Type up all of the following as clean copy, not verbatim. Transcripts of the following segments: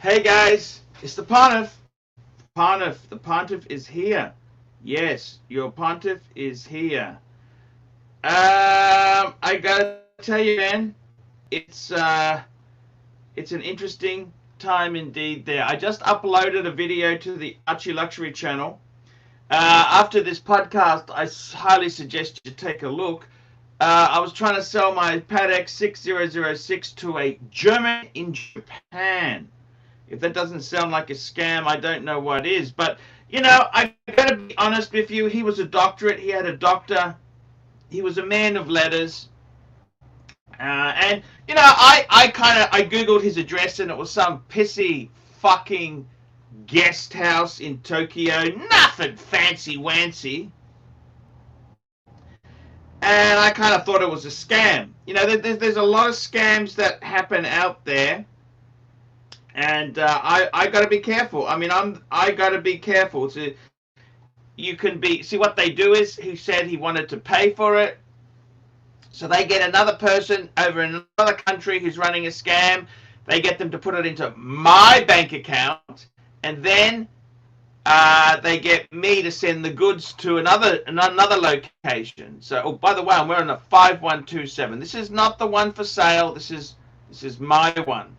Hey guys, it's the Pontiff. The Pontiff is here. Yes, your Pontiff is here. I gotta tell you, man, it's it's an interesting time indeed. There, I just uploaded a video to the ARCHIELXUURY channel. After this podcast, I highly suggest you take a look. I was trying to sell my Patek 6006 to a German in Japan. If that doesn't sound like a scam, I don't know what is. But, you know, I gotta be honest with you. He was a doctorate. He had a doctor. He was a man of letters. And, you know, I Googled his address and it was some pissy fucking guest house in Tokyo. Nothing fancy-wancy. And I kind of thought it was a scam. You know, there's a lot of scams that happen out there. And I got to be careful. I mean, I got to be careful. So you can be. See, what they do is he said he wanted to pay for it, so they get another person over in another country who's running a scam. They get them to put it into my bank account, and then they get me to send the goods to another location. So, oh, by the way, I'm wearing a 5127. This is not the one for sale. This is my one.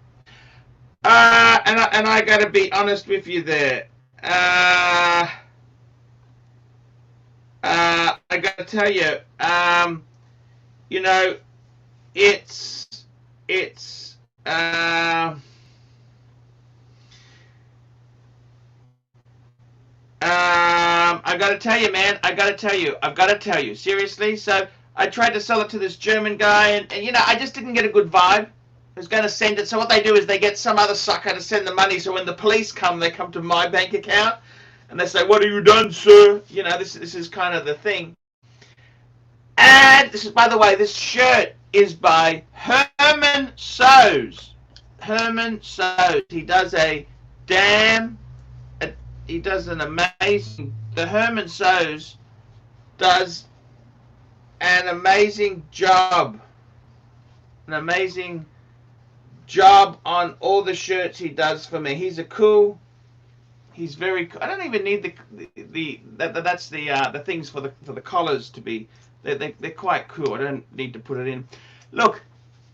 And I gotta be honest with you there. I gotta tell you, you know, I gotta tell you, man. I've gotta tell you, seriously. So I tried to sell it to this German guy, and you know, I just didn't get a good vibe. Who's going to send it. So what they do is they get some other sucker to send the money. So when the police come, they come to my bank account and they say, "What have you done, sir?" You know, this is kind of the thing. And this is, by the way, this shirt is by Herman Sews. Herman Sews. He does he does an amazing. The Herman Sews does an amazing job. An amazing job on all the shirts he does for me. He's very cool. I don't even need the things for the collars to be. They're quite cool. I don't need to put it in. Look,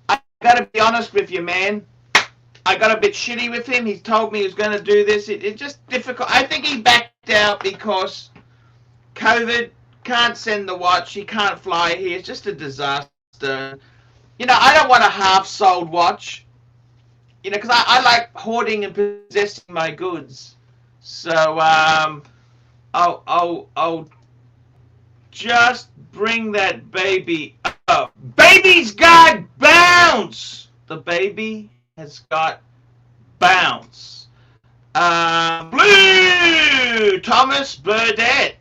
I gotta be honest with you, man. I got a bit shitty with him. He told me he was going to do this. It's just difficult. I think he backed out because COVID. Can't send the watch. He can't fly here. It's just a disaster. You know, I don't want a half-sold watch. You know, because I like hoarding and possessing my goods. So I'll just bring that baby up. Baby's got bounce. The baby has got bounce. Blue Thomas Burdett.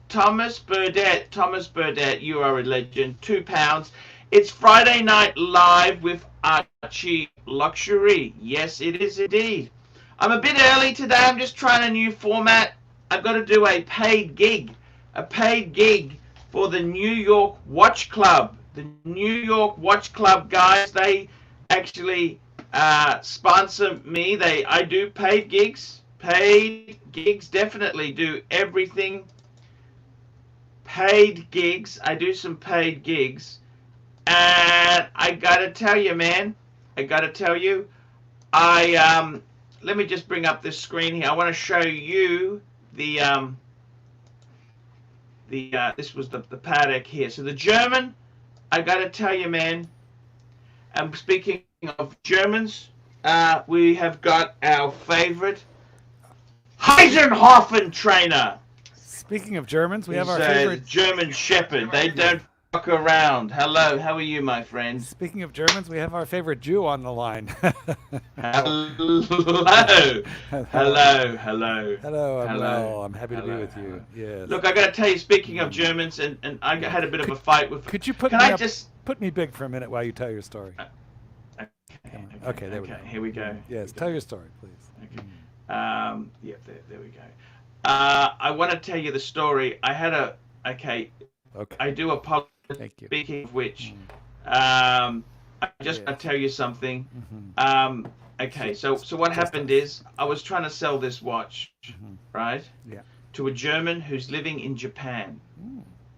You are a legend. £2. It's Friday Night Live with ARCHIELXUURY. Yes, it is indeed. I'm a bit early today. I'm just trying a new format. I've got to do a paid gig. A paid gig for the New York Watch Club. The New York Watch Club guys, they actually sponsor me. I do paid gigs. Paid gigs, definitely do everything. Paid gigs. I do some paid gigs. And I gotta tell you, man. Let me just bring up this screen here. I want to show you this was the Patek here. So the German, I gotta tell you, man. And speaking of Germans, we have got our favorite Heisenhofen trainer. Speaking of Germans, we have our favorite German Shepherd. They don't fuck around. Hello, how are you, my friend? Speaking of Germans, we have our favorite Jew on the line. Hello. Hello. I'm happy to be with you. Yes. Look, I got to tell you, speaking of Germans, and I had a bit of a fight with. Could you put me big for a minute while you tell your story? Okay, there we go. Here we go. Yes, tell your story, please. Okay. There we go. I want to tell you the story. I had a. Okay. I do apologize. Thank you. Speaking of which, I just want to tell you something. Okay, so what happened is I was trying to sell this watch, right? Yeah. To a German who's living in Japan.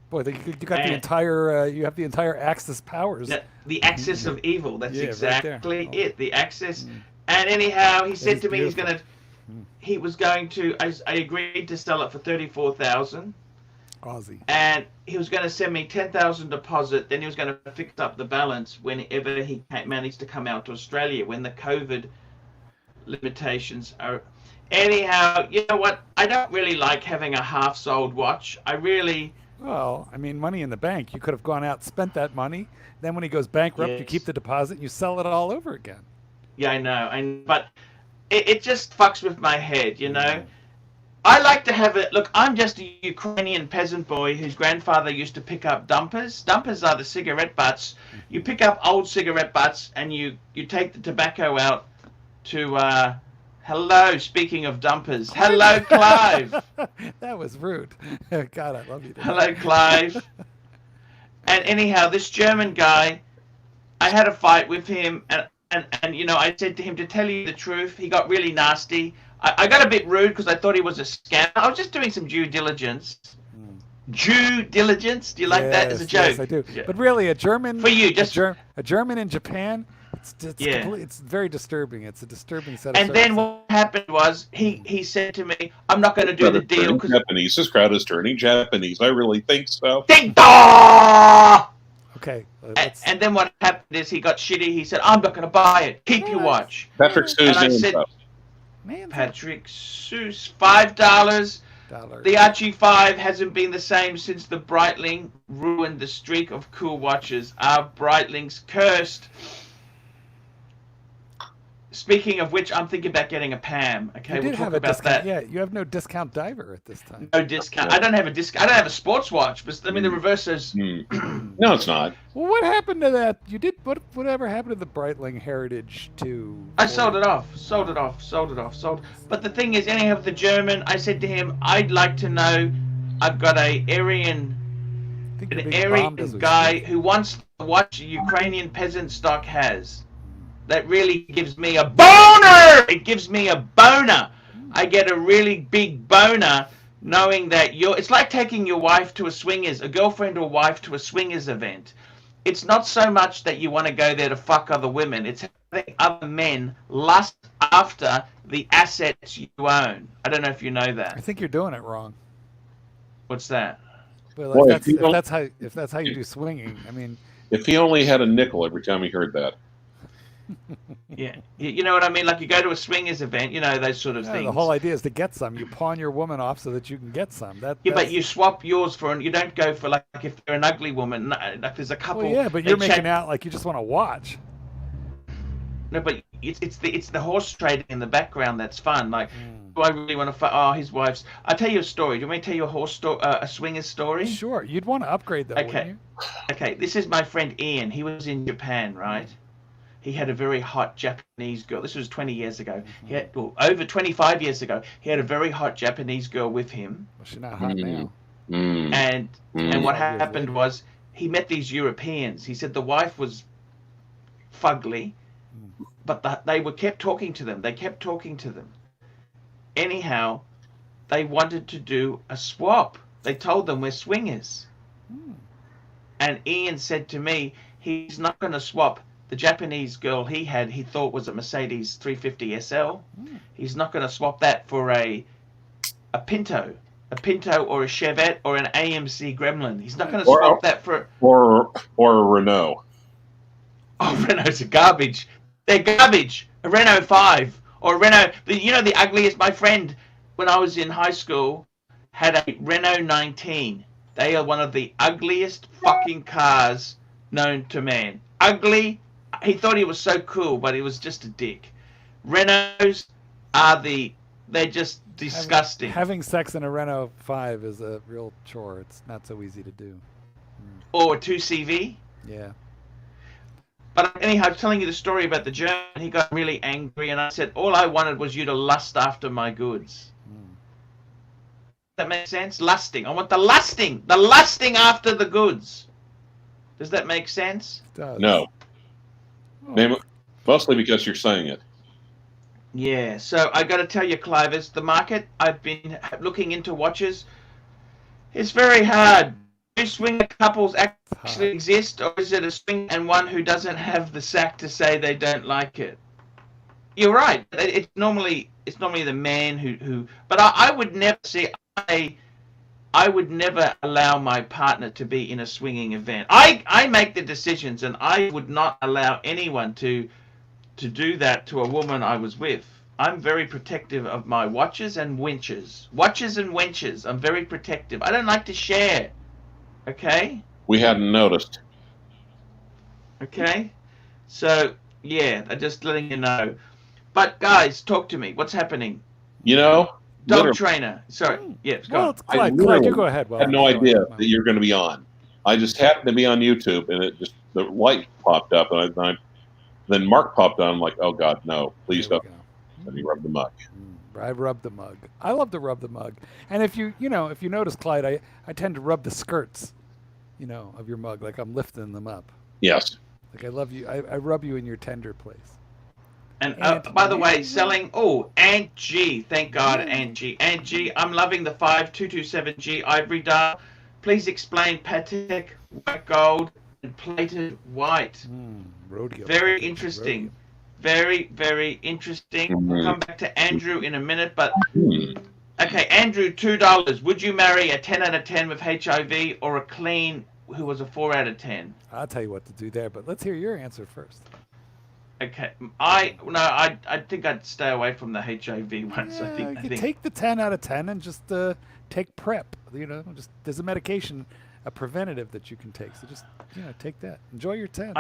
Boy, you got the entire you have the entire Axis powers. The axis of evil. That's exactly right it. The axis. And anyhow, he said to me he was going to. I agreed to sell it for 34,000 Aussie. And he was going to send me 10,000 deposit. Then he was going to fix up the balance whenever he managed to come out to Australia when the COVID limitations are. Anyhow, you know what? I don't really like having a half-sold watch. I really. Well, I mean, money in the bank. You could have gone out, spent that money. Then when he goes bankrupt, you keep the deposit and you sell it all over again. Yeah, I know. But it just fucks with my head, you know. I like to have it. Look, I'm just a Ukrainian peasant boy whose grandfather used to pick up dumpers. Dumpers are the cigarette butts. You pick up old cigarette butts and you take the tobacco out to... Hello, speaking of dumpers. Hello, Clive. That was rude. God, I love you. Hello, Clive. And anyhow, this German guy, I had a fight with him, and you know, I said to him, to tell you the truth, he got really nasty. I got a bit rude because I thought he was a scammer. I was just doing some due diligence. Due diligence? Do you like that as a joke? Yes, I do. Yeah. But really, a German... For you, just... a German in Japan... It's very disturbing. It's a disturbing set of And then what happened was he said to me, I'm not going to do the deal. Japanese. This crowd is turning Japanese. I really think so. Ding dong! Okay. And then what happened is he got shitty. He said, I'm not going to buy it. Keep your watch. Patrick Seuss. And I said, Patrick Seuss, $5. The Archie 5 hasn't been the same since the Breitling ruined the streak of cool watches. Our Breitling's cursed. Speaking of which, I'm thinking about getting a PAM. Okay, we'll talk about that. Yeah, you have no discount diver at this time. No discount. I don't have a discount. I don't have a sports watch, but I mean the reverse is. No, it's not. Well, what happened to that? You did whatever happened to the Breitling Heritage 2? I sold it off. But the thing is, anyhow, with the German, I said to him, I'd like to know. I've got an Aryan guy who wants to watch a Ukrainian peasant stock has. That really gives me a boner! It gives me a boner. I get a really big boner knowing that it's like taking your wife to a girlfriend or wife to a swingers event. It's not so much that you want to go there to fuck other women. It's having other men lust after the assets you own. I don't know if you know that. I think you're doing it wrong. What's that? Well, if that's how you do swinging, I mean... If he only had a nickel every time he heard that. Yeah, you know what I mean? Like you go to a swingers event, you know, those sort of things. The whole idea is to get some. You pawn your woman off so that you can get some. But you swap yours for, and you don't go for like if you're an ugly woman. Like there's a couple. Well, yeah, but you're making out like you just want to watch. No, but it's the horse trading in the background that's fun. Like, do I really want to? Oh, his wife's. I'll tell you a story. Do you want me to tell you a swingers story? Sure. You'd want to upgrade though, wouldn't you? Okay. This is my friend Ian. He was in Japan, right? He had a very hot Japanese girl. This was 20 years ago. He had, over 25 years ago. He had a very hot Japanese girl with him. Well, she's not hot now. And what happened was he met these Europeans. He said the wife was fugly, but they kept talking to them. They kept talking to them. Anyhow, they wanted to do a swap. They told them we're swingers. And Ian said to me, he's not going to swap. The Japanese girl he thought was a Mercedes 350 SL. He's not going to swap that for a Pinto or a Chevette or an AMC Gremlin. He's not going to swap that for or a Renault. Oh, Renault's a garbage. They're garbage. A Renault 5 or a Renault. The ugliest. My friend, when I was in high school, had a Renault 19. They are one of the ugliest fucking cars known to man. Ugly. He thought he was so cool, but he was just a dick. Renaults they're just disgusting. Having sex in a Renault 5 is a real chore. It's not so easy to do. Or a 2CV. Yeah. But anyhow, I was telling you the story about the German. He got really angry, and I said, all I wanted was you to lust after my goods. That makes sense? Lusting. I want the lusting after the goods. Does that make sense? It does. No. Mostly because you're saying it. Yeah, so I got to tell you, Clive, the market, I've been looking into watches. It's very hard. Do swinger couples It's actually hot. exist, or is it a swing and one who doesn't have the sack to say they don't like it? You're right. It's normally the man who. But I would never see. I would never allow my partner to be in a swinging event. I make the decisions, and I would not allow anyone to do that to a woman I was with. I'm very protective of my watches and wenches. Watches and wenches. I'm very protective. I don't like to share. Okay? We hadn't noticed. Okay? So, yeah, I'm just letting you know. But, guys, talk to me. What's happening? You know, Dog literally, trainer. Sorry. Yeah, go Well, on. it's I Clyde. Clyde, you literally go ahead. had no idea that you're going to be on. I just happened to be on YouTube, and it just the light popped up, and then Mark popped on. I'm like, oh God, no! Please There we don't. go. Let me rub the mug. I rub the mug. I love to rub the mug. And if you notice, Clyde, I tend to rub the skirts, of your mug, like I'm lifting them up. Yes. Like I love you. I rub you in your tender place. And by the way, selling. Oh, Aunt G. Thank God, Aunt G. Aunt G. I'm loving the 5227G ivory dial. Please explain Patek white gold and plated white. Rhodium. Very interesting. Very, very interesting. We'll come back to Andrew in a minute, but okay, Andrew, $2. Would you marry a 10 out of 10 with HIV or a clean who was a 4 out of 10? I'll tell you what to do there, but let's hear your answer first. Okay, I think I'd stay away from the HIV ones. Yeah, I think take the 10 out of 10 and just take PrEP. Just there's a medication, a preventative that you can take. So just take that. Enjoy your 10.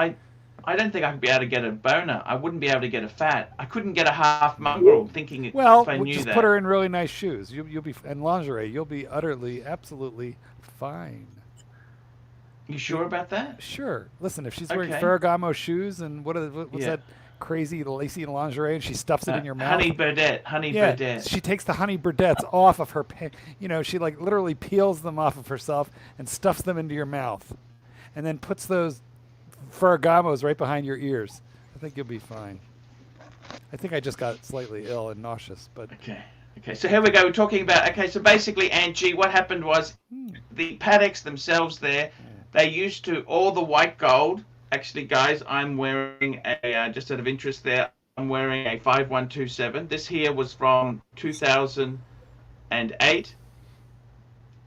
I don't think I'd be able to get a boner. I wouldn't be able to get a fat. I couldn't get a half mongrel. Thinking if I knew just that. put her in really nice shoes. You'll be and lingerie. You'll be utterly, absolutely fine. You sure about that? Sure. Listen, if she's wearing Okay. Ferragamo shoes and what's that crazy lacy lingerie, and she stuffs it in your mouth. Honey Burdette. Burdette. She takes the honey burdettes off of her. She like literally peels them off of herself and stuffs them into your mouth, and then puts those Ferragamos right behind your ears. I think you'll be fine. I think I just got slightly ill and nauseous, but Okay, so here we go. We're talking about, so basically, Angie, what happened was the Pateks themselves there, they used to, all the white gold, actually, guys, I'm wearing just out of interest there, I'm wearing a 5127. This here was from 2008.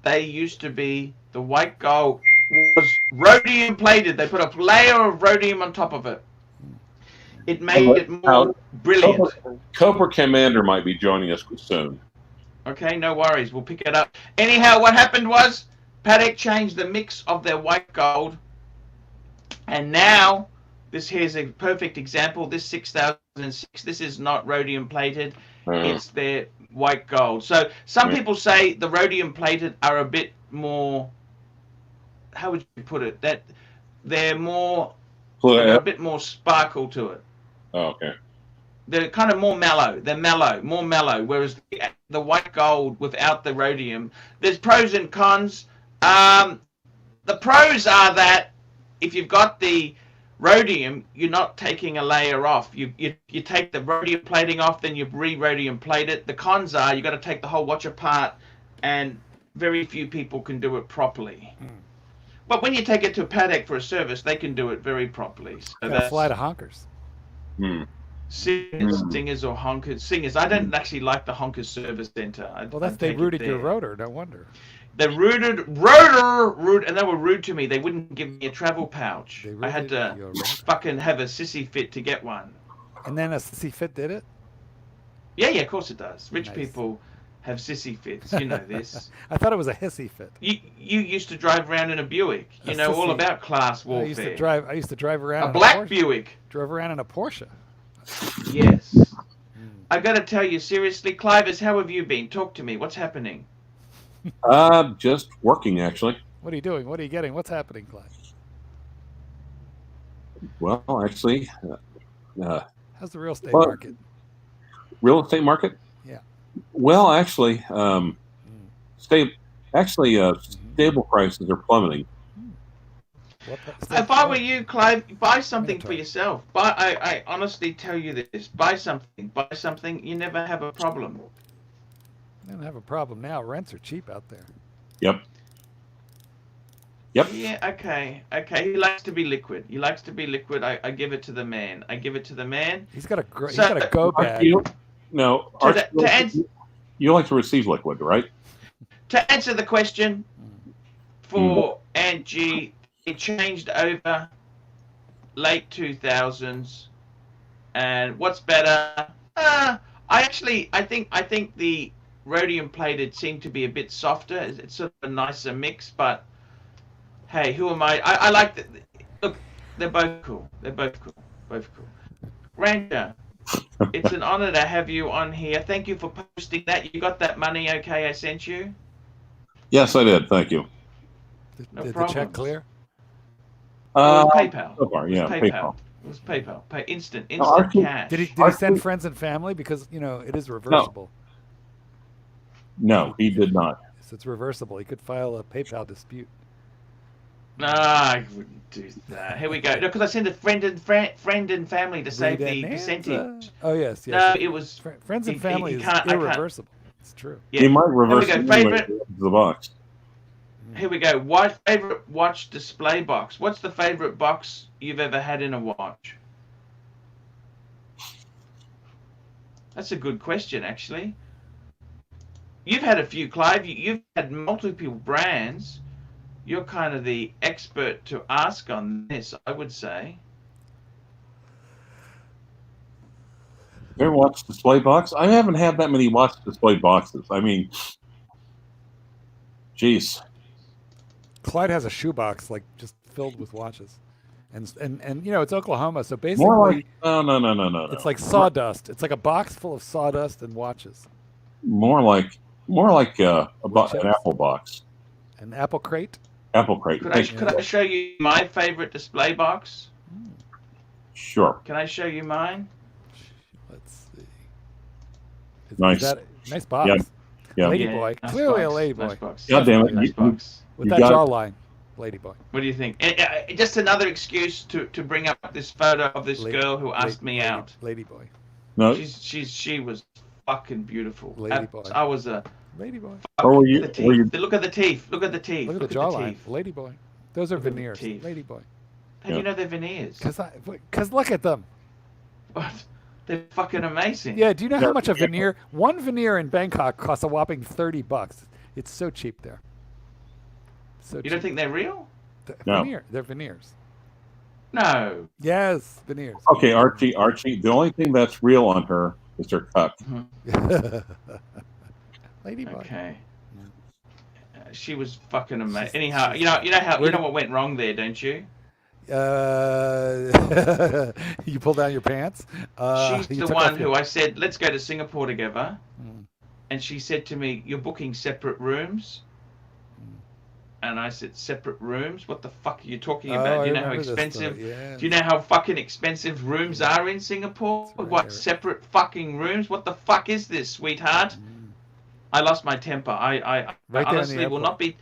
They used to be, the white gold was rhodium plated. They put a layer of rhodium on top of it. It made it more brilliant. Cobra Commander might be joining us soon. Okay, no worries. We'll pick it up. Anyhow, what happened was Patek changed the mix of their white gold. And now, this here's a perfect example. This 6006, this is not rhodium plated. It's their white gold. So some people say the rhodium plated are a bit more, how would you put it? That they're more, a bit more sparkle to it. Oh, okay. They're kind of more mellow. They're more mellow. Whereas the white gold without the rhodium, there's pros and cons. The pros are that if you've got the rhodium, you're not taking a layer off. You take the rhodium plating off, then you re-rhodium plate it. The cons are you got to take the whole watch apart, and very few people can do it properly. But when you take it to Patek for a service, they can do it very properly. So got a flight of honkers. Singers or honkers. Singers. I don't actually like the honkers service center. They rooted your rotor. No wonder. They rooted, and they were rude to me. They wouldn't give me a travel pouch. I had to fucking have a sissy fit to get one. And then a sissy fit did it? Yeah, of course it does. Rich people have sissy fits. You know this. I thought it was a hissy fit. You used to drive around in a Buick. You know all about class warfare. I used to drive around a black Buick. Drove around in a Porsche. Yes. I got to tell you seriously, Clive, how have you been? Talk to me. What's happening? Just working actually. What are you doing? What are you getting? What's happening, Clyde? Well, actually, how's the real estate market? Real estate market? Yeah. Well, actually, stable prices are plummeting. If I were you, Clyde, buy something for Minotaur. yourself. I honestly tell you this. Buy something. Buy something. You never have a problem. I don't have a problem now. Rents are cheap out there. Yep. Yep. Yeah, okay. He likes to be liquid. He likes to be liquid. I give it to the man. He's got a go bag. No, you like to receive liquid, right? To answer the question for Aunt G, it changed over late 2000s. And what's better? I think the rhodium plated seemed to be a bit softer. It's sort of a nicer mix, but hey, who am I? I like the look. They're both cool. Both cool. Ranger, it's an honor to have you on here. Thank you for posting that. You got that money okay I sent you? Yes, I did. Thank you. Did the check clear? PayPal. So far, yeah, PayPal. It was PayPal. Instant Archie, cash. Did he send friends and family? Because, it is reversible. No, he did not. So it's reversible. He could file a PayPal dispute. No, I wouldn't do that. Here we go. No, because I sent a friend and family to save the percentage. Oh, yes. No, it was... Friends and family is irreversible. It's true. Yeah. He might reverse Here we go. Favorite... the box. Here we go. Favorite watch display box. What's the favorite box you've ever had in a watch? That's a good question, actually. You've had a few, Clive. You've had multiple brands. You're kind of the expert to ask on this, I would say. Favorite watch display box? I haven't had that many watch display boxes. I mean, geez. Clyde has a shoebox just filled with watches, and it's Oklahoma, so basically, no. It's like sawdust. It's like a box full of sawdust and watches. More like an Apple box. An Apple crate. Apple crate. Could I show you my favorite display box? Sure. Can I show you mine? Let's see. Nice. Nice box. Yeah. Ladyboy. Nice Clearly box. a Ladyboy. Nice box. God damn it. Nice box. With that jawline. Ladyboy. What do you think? Just another excuse to bring up this photo of this girl who asked me out. Ladyboy. No. She was fucking beautiful. Ladyboy. I was a Ladyboy. Or were you? Look at the teeth. Look at the teeth. Look at the jawline. Ladyboy. Those are veneers. Ladyboy. How do you know they're veneers? Because look at them. What? They're fucking amazing. Yeah. Do you know how much a veneer? One veneer in Bangkok costs a whopping $30. It's so cheap there. So you don't think they're real? No. They're veneers. No. Yes, veneers. Okay, Archie. The only thing that's real on her is her cup. Ladyboy. Okay. She was fucking amazing. Anyhow, you know what went wrong there, don't you? You pulled down your pants. She's the one who I said, let's go to Singapore together. And she said to me, you're booking separate rooms? And I said, separate rooms? What the fuck are you talking about? Do you know how expensive? Do you know how fucking expensive rooms are in Singapore? Right, what, separate fucking rooms? What the fuck is this, sweetheart? I lost my temper. I honestly will not be.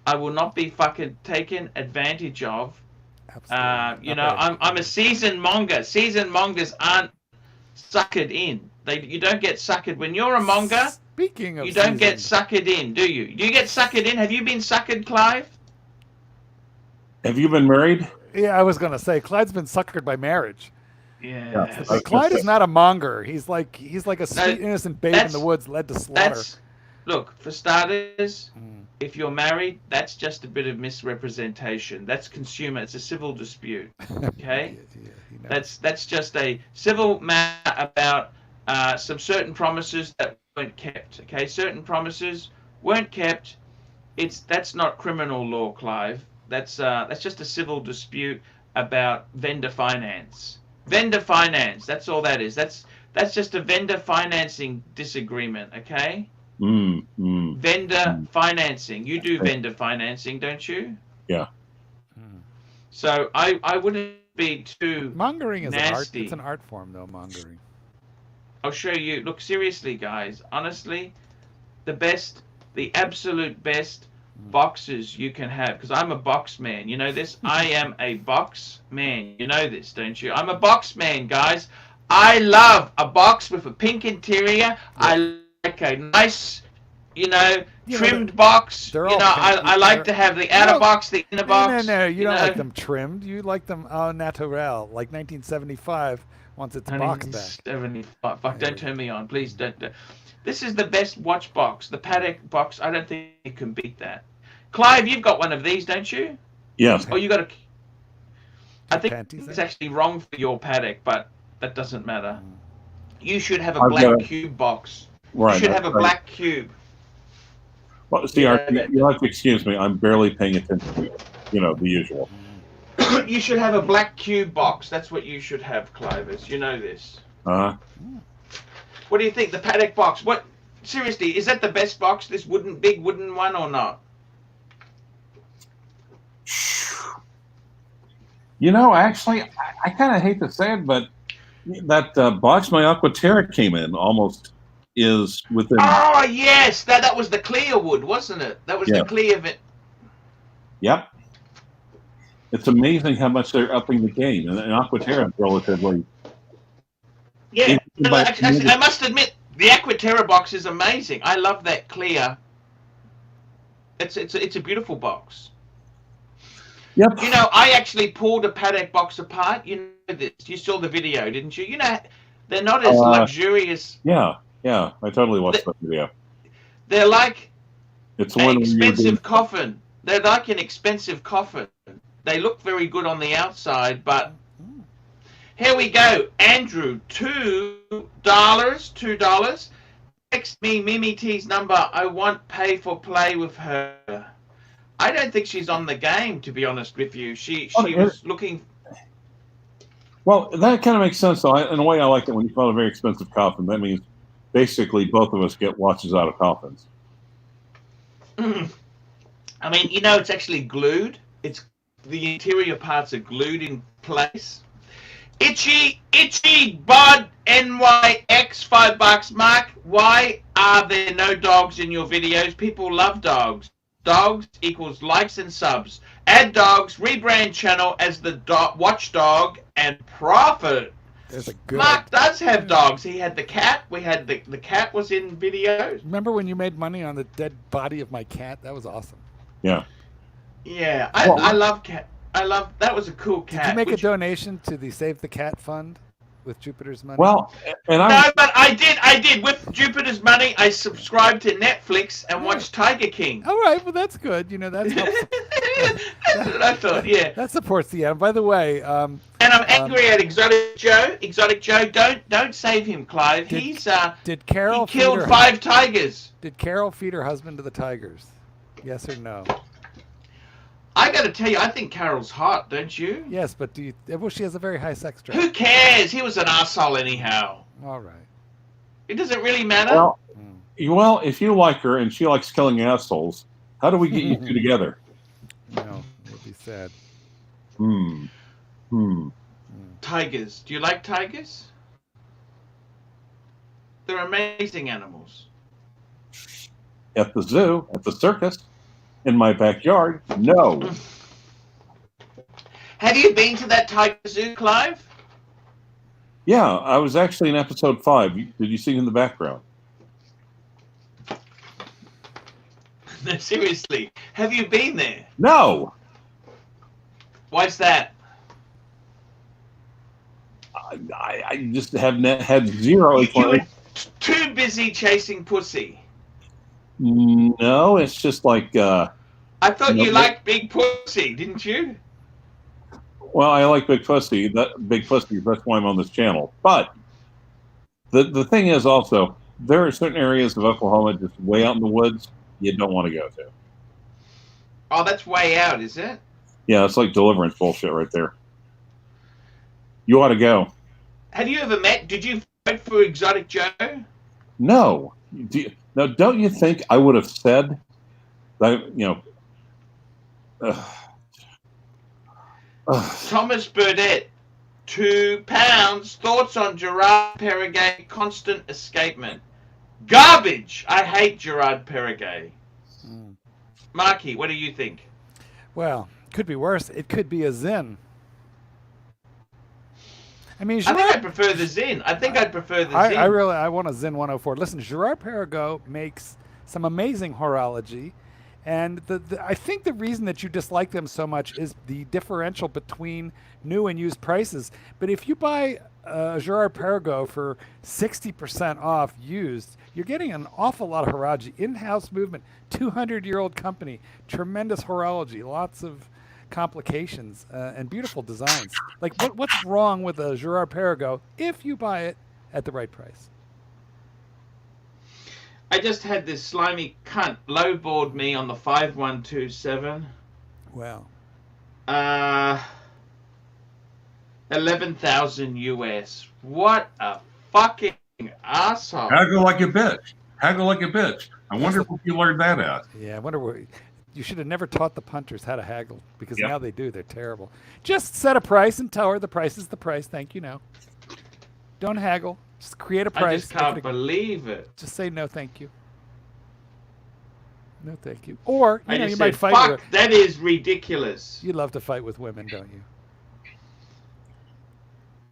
I will not be fucking taken advantage of. Absolutely. I'm a seasoned monger. Seasoned mongers aren't suckered in. You don't get suckered when you're a monger. Speaking of, you don't get suckered in, do you? Do you get suckered in? Have you been suckered, Clive? Have you been married? Yeah, I was gonna say Clyde's been suckered by marriage. Yeah. Clyde is not a monger. He's like a sweet innocent babe in the woods led to slaughter. Look, for starters, if you're married, that's just a bit of misrepresentation. That's consumer. It's a civil dispute. Okay. That's just a civil matter about some certain promises that weren't kept. Okay, certain promises weren't kept. That's not criminal law, Clive. That's just a civil dispute about vendor finance. Vendor finance. That's all that is. That's just a vendor financing disagreement. Okay. Vendor financing. You do vendor financing, don't you? Yeah. So I wouldn't be too mongering is nasty. an art. It's an art form, though. Mongering. I'll show you. Look, seriously, guys. Honestly, the absolute best boxes you can have, because I'm a box man. You know this? I am a box man. You know this, don't you? I'm a box man, guys. I love a box with a pink interior. I like a nice, trimmed box. I like to have the outer box, the inner box. No, you don't like them trimmed. You like them au naturel, like 1975 wants its box back. 1975. Fuck, don't turn me on. Please don't. This is the best watch box. The Patek box, I don't think you can beat that. Clive, you've got one of these, don't you? Yes. Oh, you got a... I think it's actually wrong for your Patek, but that doesn't matter. You should have a black cube box. Right. You should have a black cube. Well, see, you have to excuse me. I'm barely paying attention to the usual. You should have a black cube box. That's what you should have, Clivis. You know this. Uh-huh. What do you think? The Patek box. What? Seriously, is that the best box? This big wooden one or not? Actually, I kind of hate to say it, but that box my Aquaterra came in almost is within... Oh, yes! That was the clear wood, wasn't it? That was the clear of it. Yep. It's amazing how much they're upping the game. And Aquaterra is relatively... Yeah. Actually, I must admit, the Aquaterra box is amazing. I love that clear. It's a beautiful box. Yep. I actually pulled a Patek box apart. You know this. You saw the video, didn't you? They're not as luxurious. Yeah, I totally watched that video. They're like an expensive coffin. They're like an expensive coffin. They look very good on the outside, but here we go. Andrew, $2. Text me Mimi T's number. I want pay for play with her. I don't think she's on the game, to be honest with you. She was looking... Well, that kind of makes sense, though. In a way, I like it when you find a very expensive coffin. That means basically both of us get watches out of coffins. I mean, it's actually glued. The interior parts are glued in place. Itchy Bud NYX $5. Mark, why are there no dogs in your videos? People love dogs. Dogs equals likes and subs. Add dogs, rebrand channel as the watchdog, and profit. Mark does have dogs. He had the cat. We had the cat was in videos. Remember when you made money on the dead body of my cat? That was awesome. Yeah. Yeah, I love cat. That was a cool cat. Did you make a donation to the Save the Cat Fund with Jupiter's money? Well, but I did. With Jupiter's money, I subscribed to Netflix and watched Tiger King. All right, well that's good. That helps. That's what I thought. Yeah. That supports the end. By the way, and I'm angry at Exotic Joe. Exotic Joe, don't save him, Clyde. Did Carol he killed 5 tigers. Did Carol feed her husband to the tigers? Yes or no? I got to tell you, I think Carol's hot, don't you? Yes, but she has a very high sex drive. Who cares? He was an arsehole anyhow. All right. It doesn't really matter. Well, if you like her and she likes killing assholes, how do we get you two together? No, it would be sad. Tigers. Do you like tigers? They're amazing animals. At the zoo, at the circus, in my backyard, no. Have you been to that tiger zoo, Clive? Yeah, I was actually in episode 5. Did you see in the background? No, seriously. Have you been there? No. Why's that? I just have had zero. You were too busy chasing pussy. No, it's just like... I thought you liked big pussy, didn't you? Well, I like big pussy. That's why I'm on this channel. But the thing is also, there are certain areas of Oklahoma just way out in the woods you don't want to go to. Oh, that's way out, is it? Yeah, it's like Deliverance bullshit right there. You ought to go. Have you ever did you vote for Exotic Joe? No. Now, don't you think I would have said that, Thomas Burdett, £2. Thoughts on Gerard Perrigo constant escapement? Garbage! I hate Gerard Perrigo. Marky, what do you think? Well, could be worse. It could be a Zin. I mean, I think I prefer the Zin. I think I'd prefer the Zin. I want a Zin 104. Listen, Gerard Perrigo makes some amazing horology, and I think the reason that you dislike them so much is the differential between new and used prices. But if you buy Gerard Perrigo for 60% off used, you're getting an awful lot of horology. In-house movement, 200-year-old company, tremendous horology, lots of complications and beautiful designs. Like, what's wrong with a Gerard Perrigo if you buy it at the right price? I just had this slimy cunt lowballed me on the 5127. Wow. 11,000 US. What a fucking asshole. Haggle like a bitch. Haggle like a bitch. I wonder if you learned that out. Yeah, I wonder where. You should have never taught the punters how to haggle, because now they do. They're terrible. Just set a price and tell her the price is the price. Thank you. No. Don't haggle. Just create a price. I just can't believe it. Just say no, thank you. No, thank you. Or you might fight. Fuck, that is ridiculous. You love to fight with women, don't you?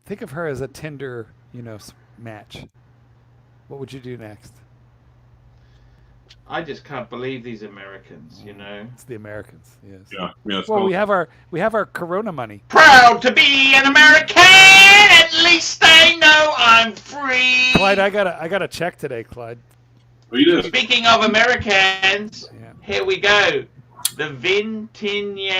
Think of her as a Tinder, match. What would you do next? I just can't believe these Americans, It's the Americans, yes. Yeah. Well, we have our Corona money. Proud to be an American. At least they know I'm free. Clyde, I got a check today, Clyde. What you do? Speaking of Americans, here we go. The Vintinier.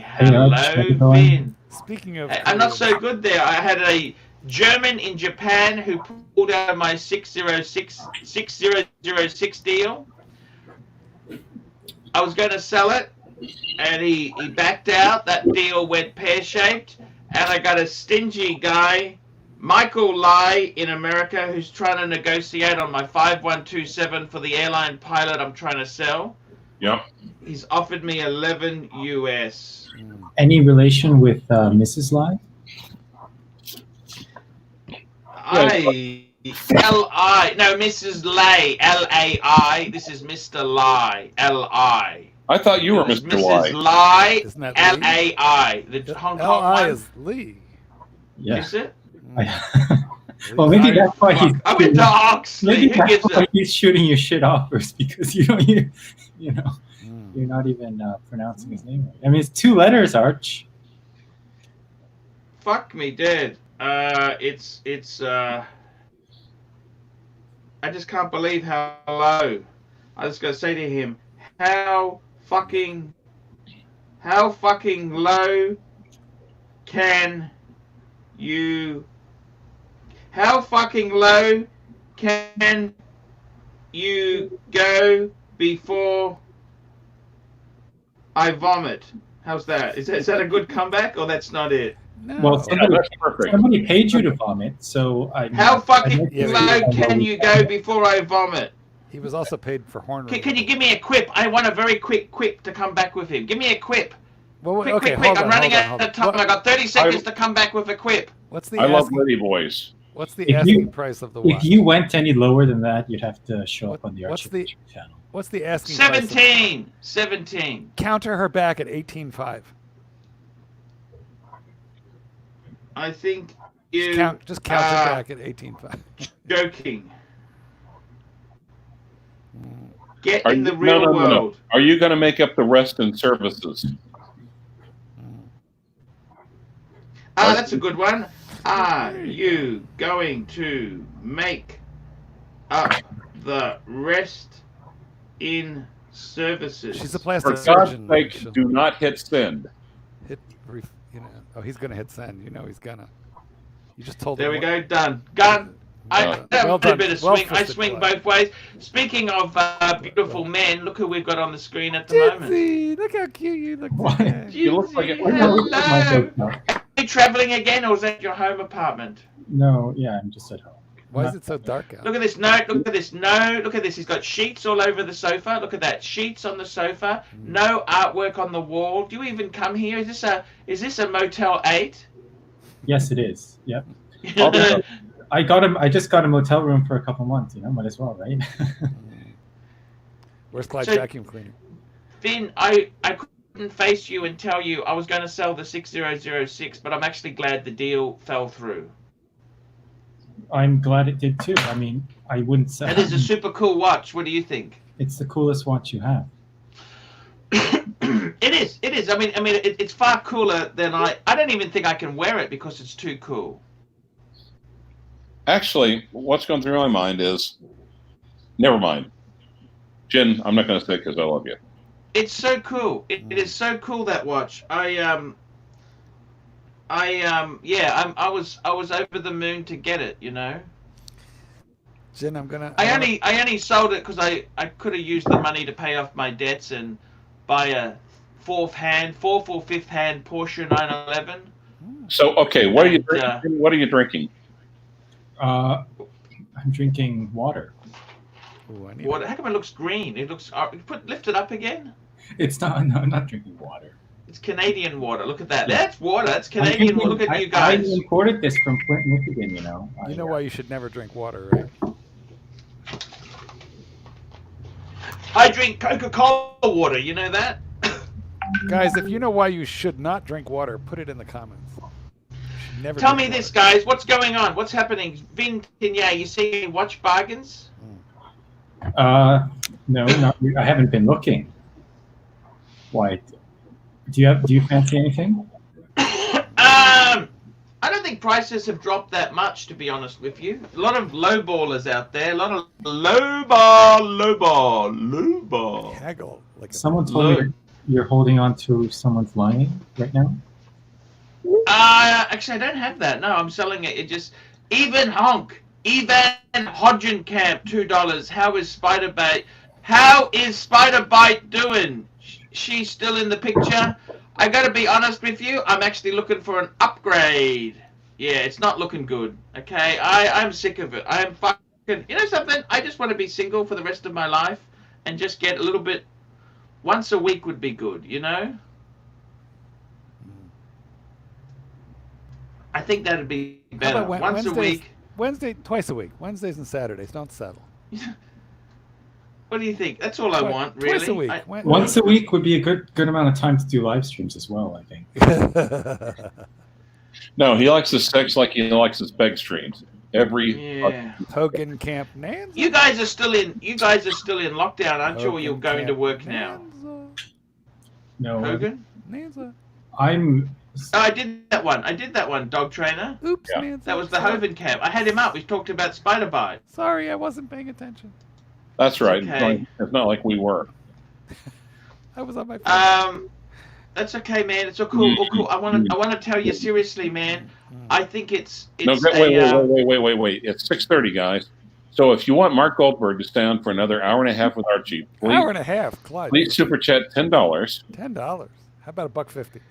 Hello, Vin. Speaking of, I'm not so good there. I had a German in Japan who pulled out of my 6006 deal. I was going to sell it, and he backed out. That deal went pear-shaped, and I got a stingy guy, Michael Lai in America, who's trying to negotiate on my 5127 for the airline pilot I'm trying to sell. Yep. He's offered me 11 US. Any relation with Mrs. Lai? No, Mrs. Lai, L-A-I. This is Mr. Lai, L-I. I thought you were Mr. Lai. Mrs. Lai, Isn't that L-A-I. The Hong Kong L-I one. is Lee. Yeah. Is it? Well, maybe that's why he's. I went to Oxley. Maybe Who that's gives why it? he's shooting your shit off first, because you're not even pronouncing his name right. I mean, it's 2 letters, Arch. Fuck me dead. I just can't believe how low. I just gotta say to him, how fucking low can you? How fucking low can you go before I vomit? How's that? Is that a good comeback, or that's not it? No. Well, That's perfect. somebody paid you to vomit, so How fucking Yeah, low can you go before I vomit? He was also paid for horn. Can you give me a quip? I want a very quick quip to come back with him. Give me a quip. Well, Quick, okay, quick. hold I'm on, running hold on, out hold of on. time. I got 30 seconds to come back with a quip. What's the I love asking? Ladyboys. What's the If asking you- price of the if watch? you went any lower than that, you'd have to show up What- on the what's Archie channel. What's the asking price? 17. Counter her back at 18.5. I think you Just count her back at 18.5. joking. Get Are in you, the real no. world. Are you going to make up the rest in services? Ah, that's a good one. Are you going to make up the rest in services? She's a For plastic God's surgeon. sake, She'll do not hit send. hit, oh, he's gonna hit send. He's gonna. You just told There him. we go. Done. Gun. I Well do a done. bit of Well swing. I fisted, swing Clyde. both ways. Speaking of beautiful men, look who we've got on the screen at the moment. Ditsy, look how cute you look. Why? today. You look like it. Hello. Are you traveling again, or is that your home apartment? No, yeah, I'm just at home. Why is it so dark out? Look at this note. Look at this note. Look at this. He's got sheets all over the sofa. Look at that. Sheets on the sofa. No artwork on the wall. Do you even come here? Is this a Motel 8? Yes, it is. Yep. I just got a motel room for a couple months. Might as well, right? Where's Clyde's So- vacuum cleaner? Vin, I couldn't face you and tell you I was going to sell the 6006, but I'm actually glad the deal fell through. I'm glad it did too. I mean, I wouldn't say. And it's a super cool watch. What do you think? It's the coolest watch you have. It is. It is. I mean, it's far cooler than I don't even think I can wear it because it's too cool. Actually, what's going through my mind is, never mind. Jen, I'm not going to say it because I love you. It's so cool. It is so cool, that watch. I was over the moon to get it. You know. Jen, I only sold it because I could have used the money to pay off my debts and buy a fourth or fifth hand Porsche 911. So okay, what are you drinking? What are you drinking? I'm drinking water. Ooh, Water. How come it looks green? It looks. Lift it up again. It's not. No, I'm not drinking water. It's Canadian water. Look at that. That's water. That's Canadian water. Look at you guys. I imported this from Flint, Michigan. You know. You know why you should never drink water, right? I drink Coca-Cola water. You know that? Guys, if you know why you should not drink water, put it in the comments. Never Tell me drink this, water. guys. What's going on? What's happening? Vin, you see any watch bargains? No, not. I haven't been looking. Why? Do you fancy anything? I don't think prices have dropped that much, to be honest with you. A lot of lowballers out there. A lot of lowball. Haggle. Like Someone told me you're holding on to someone's lining right now. Actually, I don't have that. No, I'm selling it. It just Evan Hodgenkamp, $2. How is Spiderbite? How is Spiderbite doing? She's still in the picture. I gotta be honest with you. I'm actually looking for an upgrade. Yeah, it's not looking good. Okay, I'm sick of it. I'm fucking. You know something? I just want to be single for the rest of my life and just get a little bit. Once a week would be good. You know. I think that'd be better. Once a week. Twice a week. Wednesdays and Saturdays. Don't settle. What do you think? That's all I want, really. Twice a week. Once a week would be a good amount of time to do live streams as well, I think. No, he likes his sex like he likes his beg streams. Hogan Camp Nanza. You guys are still in lockdown, aren't you? Or you're going to work now? No. Hogan? Nanza. I did that one, dog trainer. Oops, Yeah. Nanza. That was the Hogan camp. I had him up. We talked about Spiderbite. Sorry, I wasn't paying attention. That's right. Okay. It's not like we were. I was on my phone. That's okay, man. It's all cool. All cool. I want to tell you seriously, man. I think it's No, wait. It's 6:30, guys. So if you want Mark Goldberg to stay on for another hour and a half with Archie, please, hour and a half, Clyde. please super chat $10. $10. How about $1.50?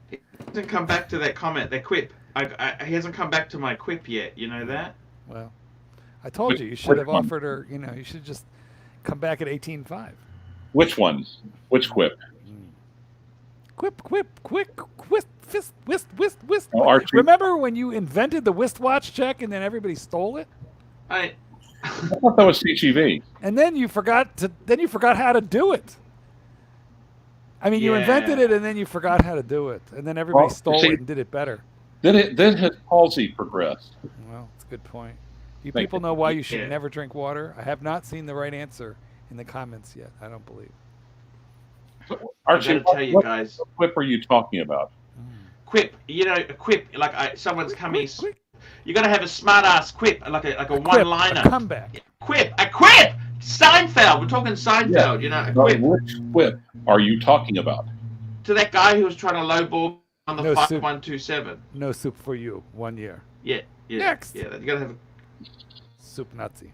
He hasn't come back to that comment, that quip. He hasn't come back to my quip yet. You know that? Well, I told you should have offered her. You know, you should just come back at 18.5. Which one? Which quip? Whist. Oh, Archie. Remember when you invented the wristwatch check and then everybody stole it? I thought that was CGV. And then you forgot how to do it. I mean, you invented it and then you forgot how to do it, and then everybody stole it and did it better. Then his palsy progressed. Well, that's a good point. You people know why you should never drink water? I have not seen the right answer in the comments yet. I don't believe. Archie, tell you guys. What quip are you talking about? Quip. You know, a quip. Like someone's coming. You got to have a smart ass quip, like a one-liner. A comeback. Quip. A quip. Seinfeld. We're talking Seinfeld. Yeah. You know, a quip. Which quip are you talking about? To that guy who was trying to lowball on the No 5127. No soup for you. 1 year. Yeah. Next. Yeah. You got to have a Soup Nazi.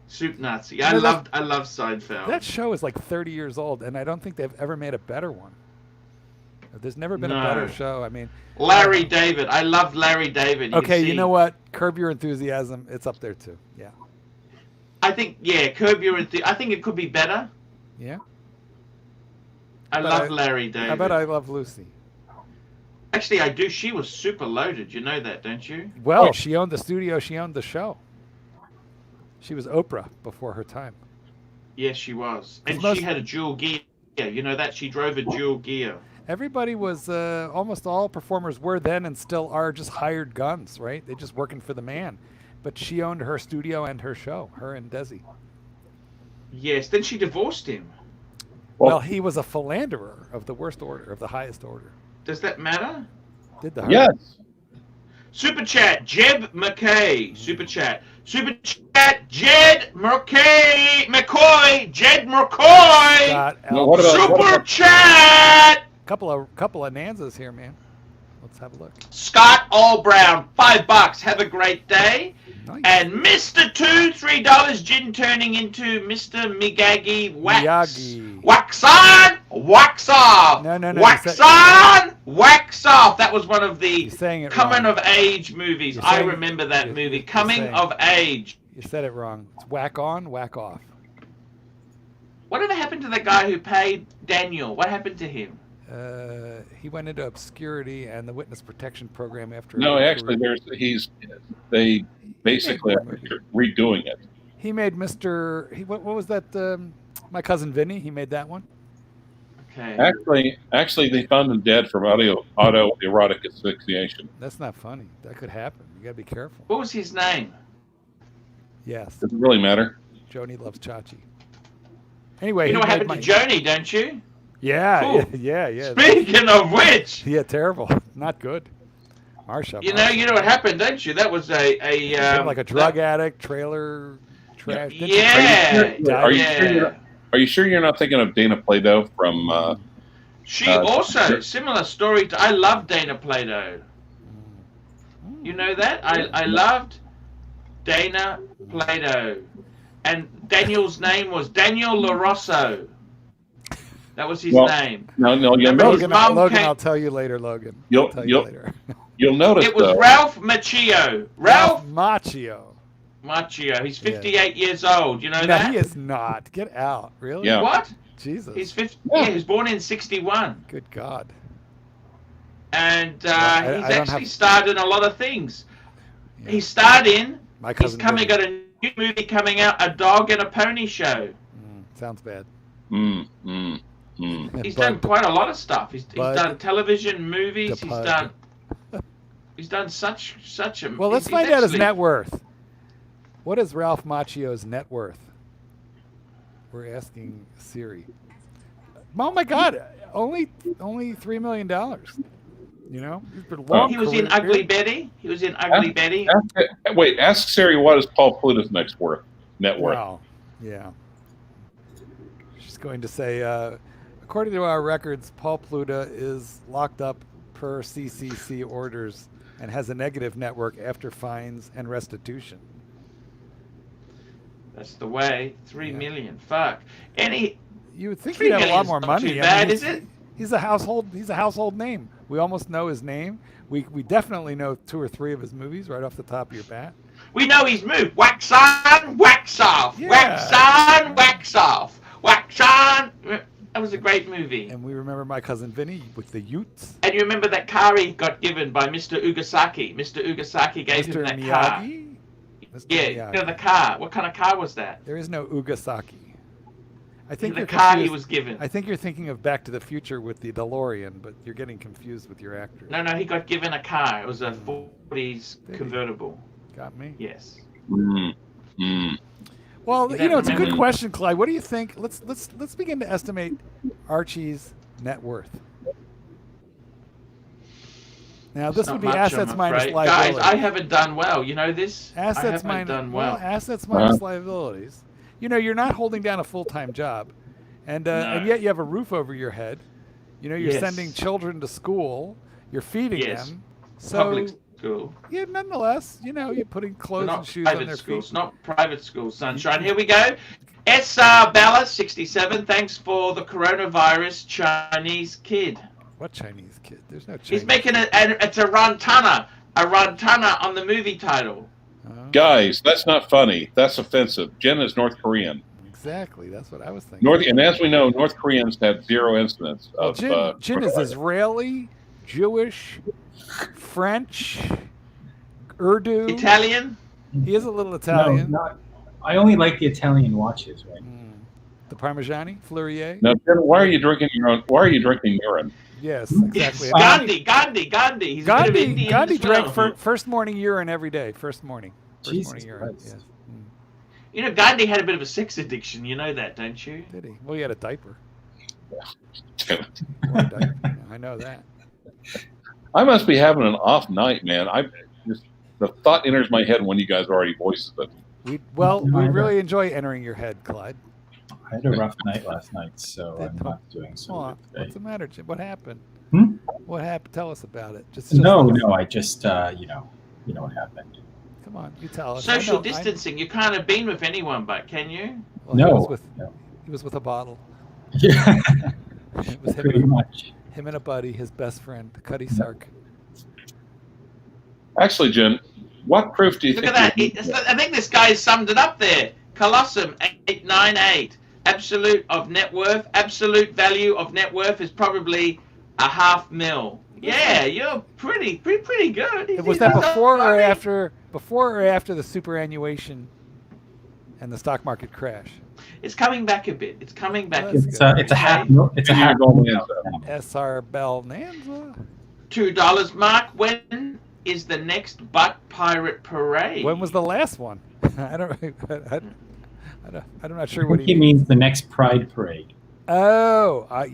soup Nazi. Yeah, I love Seinfeld. That show is like 30 years old, and I don't think they've ever made a better one. There's never been a better show. I mean, Larry David. I love Larry David. You know what? Curb Your Enthusiasm. It's up there too. Yeah. I think Curb Your Enthusiasm. I think it could be better. Yeah. I love Larry David. I bet I Love Lucy. Actually, I do. She was super loaded. You know that, don't you? Well, she owned the studio. She owned the show. She was Oprah before her time. Yes, she was. And she had a dual gear You know that? She drove a dual gear. Everybody was, almost all performers were then and still are just hired guns, right? They're just working for the man. But she owned her studio and her show, her and Desi. Yes, then she divorced him. Well, he was a philanderer of the worst order, of the highest order. Does that matter? Did the Yes. Super chat, Jeb McKay. Super chat, Jed McCoy. Jed McCoy. What about- Super chat. Couple of nanzas here, man. Let's have a look. Scott Allbrown, $5. Have a great day. Nice. And Mr. Two, $3 gin turning into Mr. Miyagi Wax. Miyagi. Wax on, wax off. No. Wax on, wax off. That was one of the You're saying it coming wrong. of age movies. You're I saying- remember that you're- movie. you're Coming saying- of age. You said it wrong. It's whack on, whack off. Whatever happened to the guy who paid Daniel? What happened to him? He went into obscurity and the witness protection program after. No, actually, they basically are redoing it. He made Mr. What was that? My Cousin Vinny. He made that one. Okay. Actually, they found him dead from autoerotic asphyxiation. That's not funny. That could happen. You gotta be careful. What was his name? Yes. Does it really matter? Joni loves Chachi. Anyway, You know he what happened made to Joni, don't you? Yeah, Ooh. yeah. Speaking of which, Yeah, terrible. Not good. Marsha. you know what happened, don't you? That was a like a drug addict, trailer trash. Yeah. Are you sure you're not thinking of Dana Plato from? She also similar story. I love Dana Plato. You know that? I loved Dana Plato, and Daniel's name was Daniel LaRosso. That was his name. No, you'll Remember notice. his mom Logan, came- I'll tell you later, Logan. You'll- I'll tell you later. You'll notice It was though. Ralph Macchio. Ralph Macchio. Macchio. He's 58 years old. You know No, that? he is not. Get out. Really? Yeah. What? Jesus. He's 50. Yeah. Yeah, he was born in 61. Good God. And I don't he's actually have- starred in a lot of things. Yeah. He starred in. My He's cousin. got a new movie coming out, A Dog and a Pony Show. Sounds bad. He's done quite a lot of stuff. He's Bud. done television, movies. The He's Bud. done. He's done such a. Well, let's he's find out his actually- net worth. What is Ralph Macchio's net worth? We're asking Siri. Oh my God! Only $3 million. You know, he's been a long He was in career. Ugly Betty. He was in Ugly Betty. Ask Siri what is Paul Pluto's net worth. Wow. Yeah. She's going to say, according to our records, Paul Pluta is locked up per CCC orders and has a negative network after fines and restitution. That's the way. 3 Yeah. million. Fuck. You would think 3 he'd have a lot million's more not money. too bad, he's, is it? He's a household name. We almost know his name. We definitely know 2 or 3 of his movies right off the top of your bat. We know he's moved. Wax on, wax off. Yeah. Wax on, wax off. Wax on. That was a great movie. And we remember My Cousin Vinny with the Utes. And you remember that car he got given by Mr. Ugasaki. Mr. Ugasaki gave him Mr. that car. Miyagi? Mr. Yeah, Miyagi. you know the car. What kind of car was that? There is no Ugasaki. I think The you're car he confused. was given. I think you're thinking of Back to the Future with the DeLorean, but you're getting confused with your actor. No, he got given a car. It was a 40s Did he? convertible. Got me? Yes. Well, You you know, it's a don't good remember? question, Clyde. What do you think? Let's begin to estimate Archie's net worth. Now, this Not would be much, assets I'm minus afraid. liabilities. Guys, I haven't done well. You know this? I Assets haven't minus done well. assets minus liabilities. You know, you're not holding down a full-time job, and No. yet you have a roof over your head. You know, you're Yes. sending children to school. You're feeding Yes. them. So Public school. yeah, nonetheless, you know, you're putting They're clothes and not shoes on private their schools. feet. Not private schools, sunshine. Here we go. SR Bella 67. Thanks for the coronavirus Chinese kid. What Chinese kid? There's no Chinese. He's making it's a rantana on the movie title. Oh, Guys, that's not funny. That's offensive. Jen is North Korean. exactly. That's what I was thinking. And as we know, North Koreans have 0 incidents Well, of. Jin is coronavirus. Israeli, Jewish, French, Urdu. Italian? He is a little Italian. No, not. I only like the Italian watches, right? The Parmigiani, Fleurier. Now, Jen, why are you drinking your own? Why are you drinking urine? Yes, exactly. Gandhi. He's a bit of Indian Gandhi as well. drank first morning urine every day. First morning Jesus urine. Christ. Yes. Mm. You know, Gandhi had a bit of a sex addiction. You know that, don't you? Did he? Well, he had a diaper. Damn it. Wore a diaper. Yeah, I know that. I must be having an off night, man. The thought enters my head when you guys already voices it. We really enjoy entering your head, Clyde. I had a rough night last night, so I'm not doing so Oh, good today. what's the matter, Jim? What happened? Hmm? What happened? Tell us about it. No, I just you know what happened. Come on, you tell us. Social distancing. You can't have been with anyone, but can you? Well, No. He was with a bottle. Yeah, It was pretty much. him and a buddy, his best friend, Cuddy Sark. Actually, Jen, what proof do you Look think? at that. I think this guy summed it up there. Colossum 898. Absolute of net worth. Absolute value of net worth is probably $500,000. Yeah, you're pretty good. Was that before or after? Before or after the superannuation and the stock market crash? It's coming back a bit. It's coming back. That's It's a half. It's a half. SR Belnanza. $2 mark. When is the next Butt Pirate Parade? When was the last one? I'm not sure I what think he means the next Pride Parade. Oh, I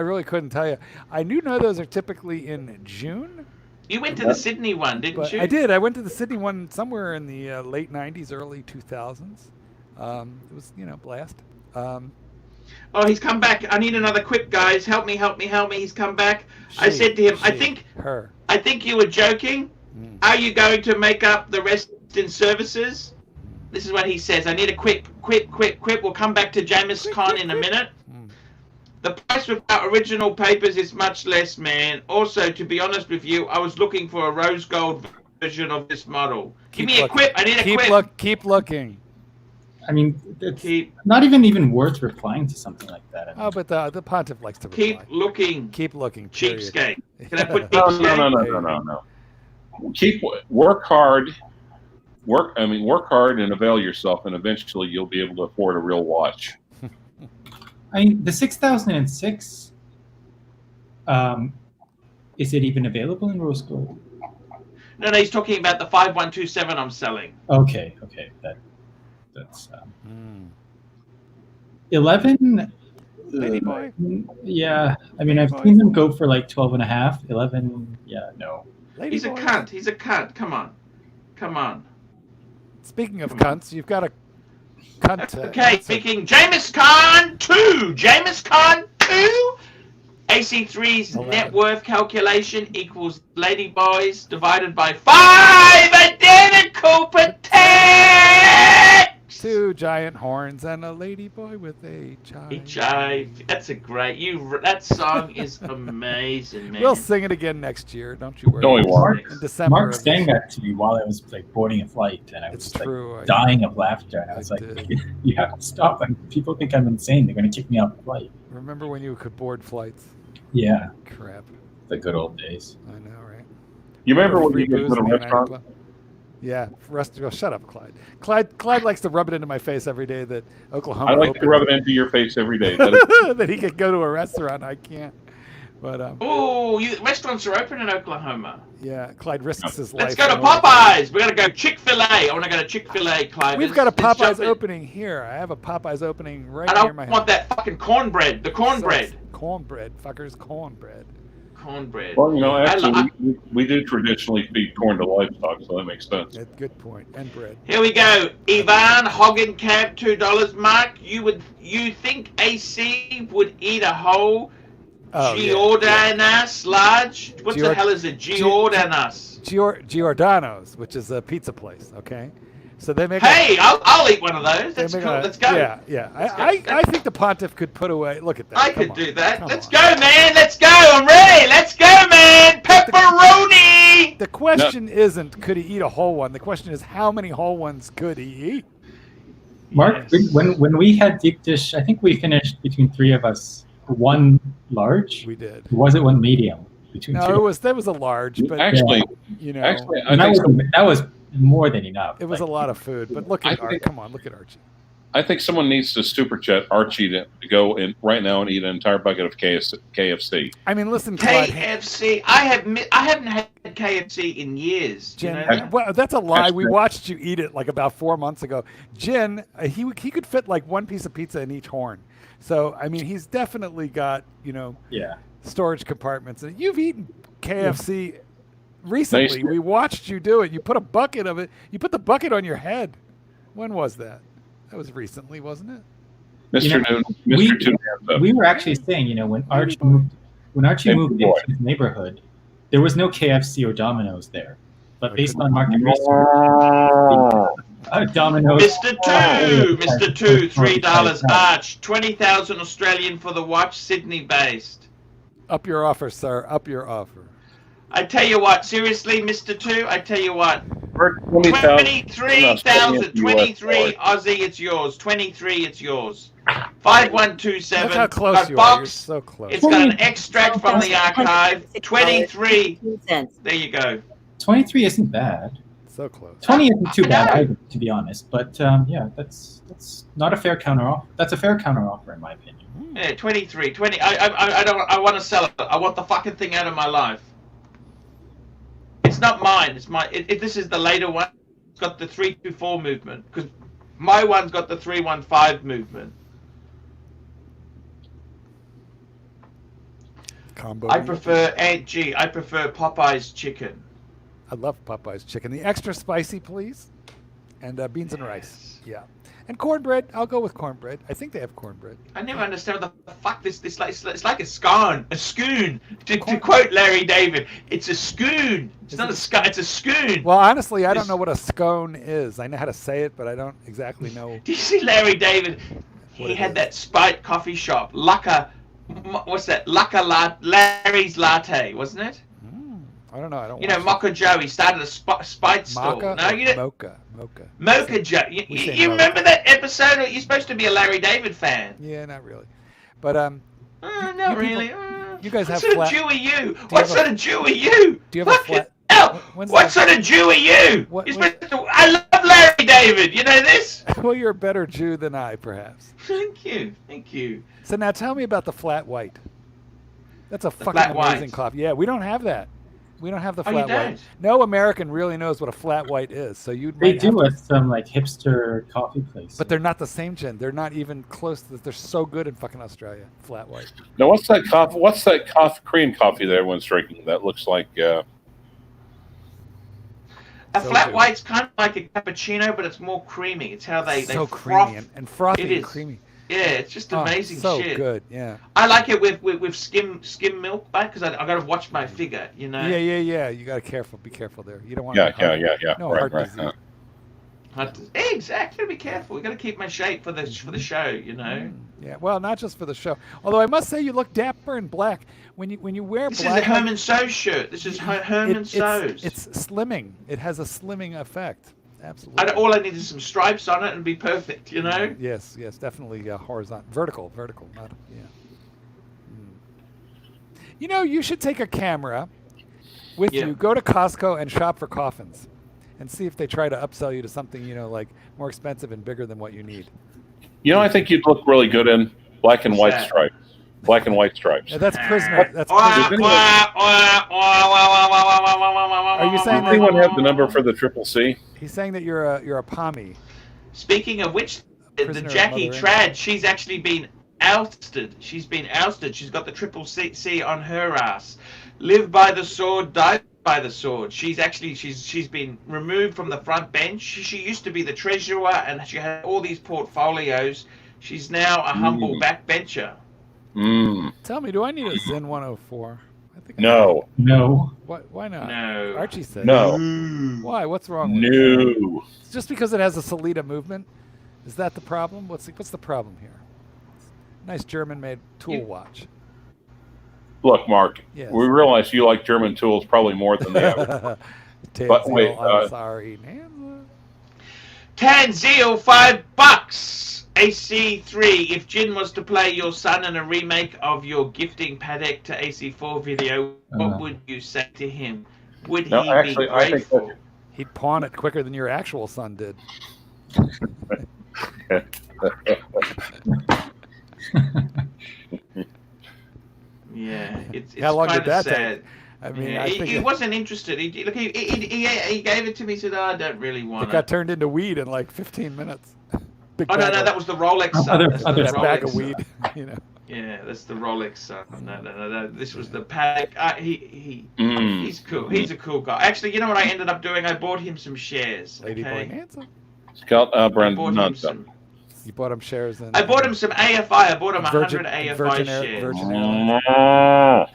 really couldn't tell you. I know those are typically in June. You went to the Sydney one, didn't you? I did. I went to the Sydney one somewhere in the late 90s, early 2000s. It was, blast. Oh, he's come back. I need another quip, guys. Help me. He's come back. I said to him, I think you were joking. Are you going to make up the rest in services? This is what he says. I need a quip. We'll come back to James Caan in a minute. The price without original papers is much less, man. Also, to be honest with you, I was looking for a rose gold version of this model. Give me a quip. I need a quip. Keep looking. I mean, it's not even worth replying to something like that. Oh, but the pontiff likes to reply. Keep looking. Keep looking. Cheapskate. Can I put No. Work hard. Work hard and avail yourself, and eventually you'll be able to afford a real watch. I mean, the 6006. Is it even available in rose gold? No, he's talking about the 5127 I'm selling. Okay, that's 11. Ladyboy. Yeah, I mean, I've seen them go for like 12.5. 11. Yeah, no. He's a cunt. He's a cunt. Come on. Speaking of cunts, you've got a cunt. Okay, speaking James Caan 2. AC3's net worth calculation equals Ladyboys divided by 5 identical patents. 2 giant horns and a ladyboy with a chive. That's a great. That song is amazing, man. We'll sing it again next year. Don't you worry. No, we won't. In December. Mark sang that to me while I was like boarding a flight, and I was dying of laughter. And I was like, "You have to stop! People think I'm insane. They're going to kick me off the flight." Remember when you could board flights? Yeah. Crap. The good old days. I know, right? You remember when you go to a restaurant? Yeah, shut up, Clyde. Clyde likes to rub it into my face every day that Oklahoma. I like to rub it into your face every day. That he could go to a restaurant. I can't. But restaurants are open in Oklahoma. Yeah, Clyde risks his life. Let's go to Popeyes. We're gonna go Chick-fil-A. I want to go to Chick-fil-A, Clyde. We've got a Popeyes opening here. I have a Popeyes opening right near my house. I don't want that fucking cornbread. The cornbread. Cornbread, fuckers, cornbread. Cornbread. Well, actually, we do traditionally feed corn to livestock, so that makes sense. Good point. And bread. Here we go. Ivan Hoggenkamp, $2 mark. You think AC would eat a whole Giordano's large? What the hell is a Giordano's? Giordano's, which is a pizza place. Okay. So they make. Hey, I'll eat one of those. That's cool. Let's go. Yeah. I think the pontiff could put away. Look at that. I could do that. Let's go, man. Let's go. I'm ready. Let's go, man. Pepperoni. The question isn't could he eat a whole one. The question is how many whole ones could he eat? Mark, when we had deep dish, I think we finished between 3 of us. 1 large. We did. Or was it 1 medium? Between 2? That was a large, but actually, that was more than enough. It was a lot of food, but look at Archie. Come on, look at Archie. I think someone needs to super chat Archie to go in right now and eat an entire bucket of KFC. I mean, listen, Clyde. KFC. I haven't had KFC in years. Jen, You know that? well, that's a lie. We watched you eat it like about 4 months ago. Jen, he could fit like one piece of pizza in each horn. So I mean, he's definitely got storage compartments. And you've eaten KFC recently. We watched you do it. You put a bucket of it. You put the bucket on your head. When was that? That was recently, wasn't it? Mr. Noon, we were actually saying, when Archie moved into his neighborhood, there was no KFC or Domino's there. But based on market research, Domino's. Mr. Two, $3 Arch, 20,000 Australian for the watch, Sydney based. Up your offer, sir. Up your offer. I tell you what, seriously, Mr. Two, I tell you what. 23,000. 23 Aussie, it's yours. 23, it's yours. 5127. Look how close you are. You're so close. It's got an extract from the archive. 23. There you go. 23 isn't bad. So close. 20 isn't too bad either, to be honest. But that's not a fair counteroffer. That's a fair counteroffer in my opinion. Yeah, 23. 20. I want to sell it. I want the fucking thing out of my life. It's not mine. It's my. This is the later one. It's got the 324 movement because my one's got the 315 movement. Combo. I prefer Aunt G. I prefer Popeye's chicken. I love Popeye's chicken. The extra spicy, please, and beans and rice. Yeah, and cornbread. I'll go with cornbread. I think they have cornbread. I never understand what the fuck this it's like a scone, a schoon. To quote Larry David, it's a schoon. It's not a scone. It's a schoon. Well, honestly, I don't know what a scone is. I know how to say it, but I don't exactly know. Do you see Larry David? He had that Spite coffee shop, what's that? Larry's Latte, wasn't it? I don't know. I don't. Mocha Joe. He started a Spite store. No, you don't. Mocha Joe. You remember that episode? You're supposed to be a Larry David fan. Yeah, not really. But not really. You guys have what sort of Jew are you? What sort of Jew are you? Do you have a flat? What sort of Jew are you? I love Larry David. You know this? Well, you're a better Jew than I, perhaps. Thank you. So now tell me about the flat white. That's a fucking amazing coffee. Yeah, we don't have that. We don't have the flat white. No American really knows what a flat white is. So they do with some like hipster coffee places. But they're not the same, Jen. They're not even close to this. They're so good in fucking Australia. Flat white. Now, what's that coffee? What's that Korean coffee that everyone's drinking? That looks like. A flat white's kind of like a cappuccino, but it's more creamy. It's how they creamy and frothy and creamy. Yeah, it's just amazing so shit. So good, yeah. I like it with skim milk, because I got to watch my figure, Yeah. You got to be careful there. You don't want. Yeah. No heart disease. Exactly. Be careful. We got to keep my shape for the show, Yeah. Well, not just for the show. Although I must say, you look dapper in black when you wear black. This is a Herman So's shirt. This is Herman So's. It's slimming. It has a slimming effect. Absolutely. All I need is some stripes on it and be perfect, Yes, definitely horizontal, vertical, not You should take a camera with you. Go to Costco and shop for coffins, and see if they try to upsell you to something like more expensive and bigger than what you need. I think you'd look really good in black and white stripes. Black and white stripes. Yeah, that's prisoner. That's prisoner. Are you saying that anyone have the number for the Triple C? He's saying that you're a pommy. Speaking of which, the Jackie Trad, she's actually been ousted. She's been ousted. She's got the Triple C on her ass. Live by the sword, die by the sword. She's been removed from the front bench. She used to be the treasurer, and she had all these portfolios. She's now a humble backbencher. Tell me, do I need a Zen 104? I think no. Why not? No. Archie said no. Why? What's wrong with it? It's just because it has a Salida movement? Is that the problem? What's the problem here? Nice German-made tool watch. Look, Mark, we realize you like German tools probably more than the average. But wait, I'm sorry. Tanzil, $5. AC3, if Jin was to play your son in a remake of your gifting Paddock to AC4 video, what would you say to him? Would he be grateful? He'd pawn it quicker than your actual son did. Yeah, it's How long kind did that of sad. take? I mean, Yeah, I he think wasn't interested. He gave it to me. He said, "Oh, I don't really want it got turned into weed in like 15 minutes. Big Oh no, bag no, of- that was the Rolex son. Other- That's the other that Rolex bag of son. weed, you know. Yeah, that's the Rolex son. No. This was the pack. Mm. He's cool. He's a cool guy. Actually, you know what I ended up doing? I bought him some shares. Ladyboy Okay. Nancy. Scott I Brand bought him nonsense. some. You bought him shares in. I bought him some AFI. I bought him Virgin- 100 AFI Virgin Air- shares. Virgin Airlines.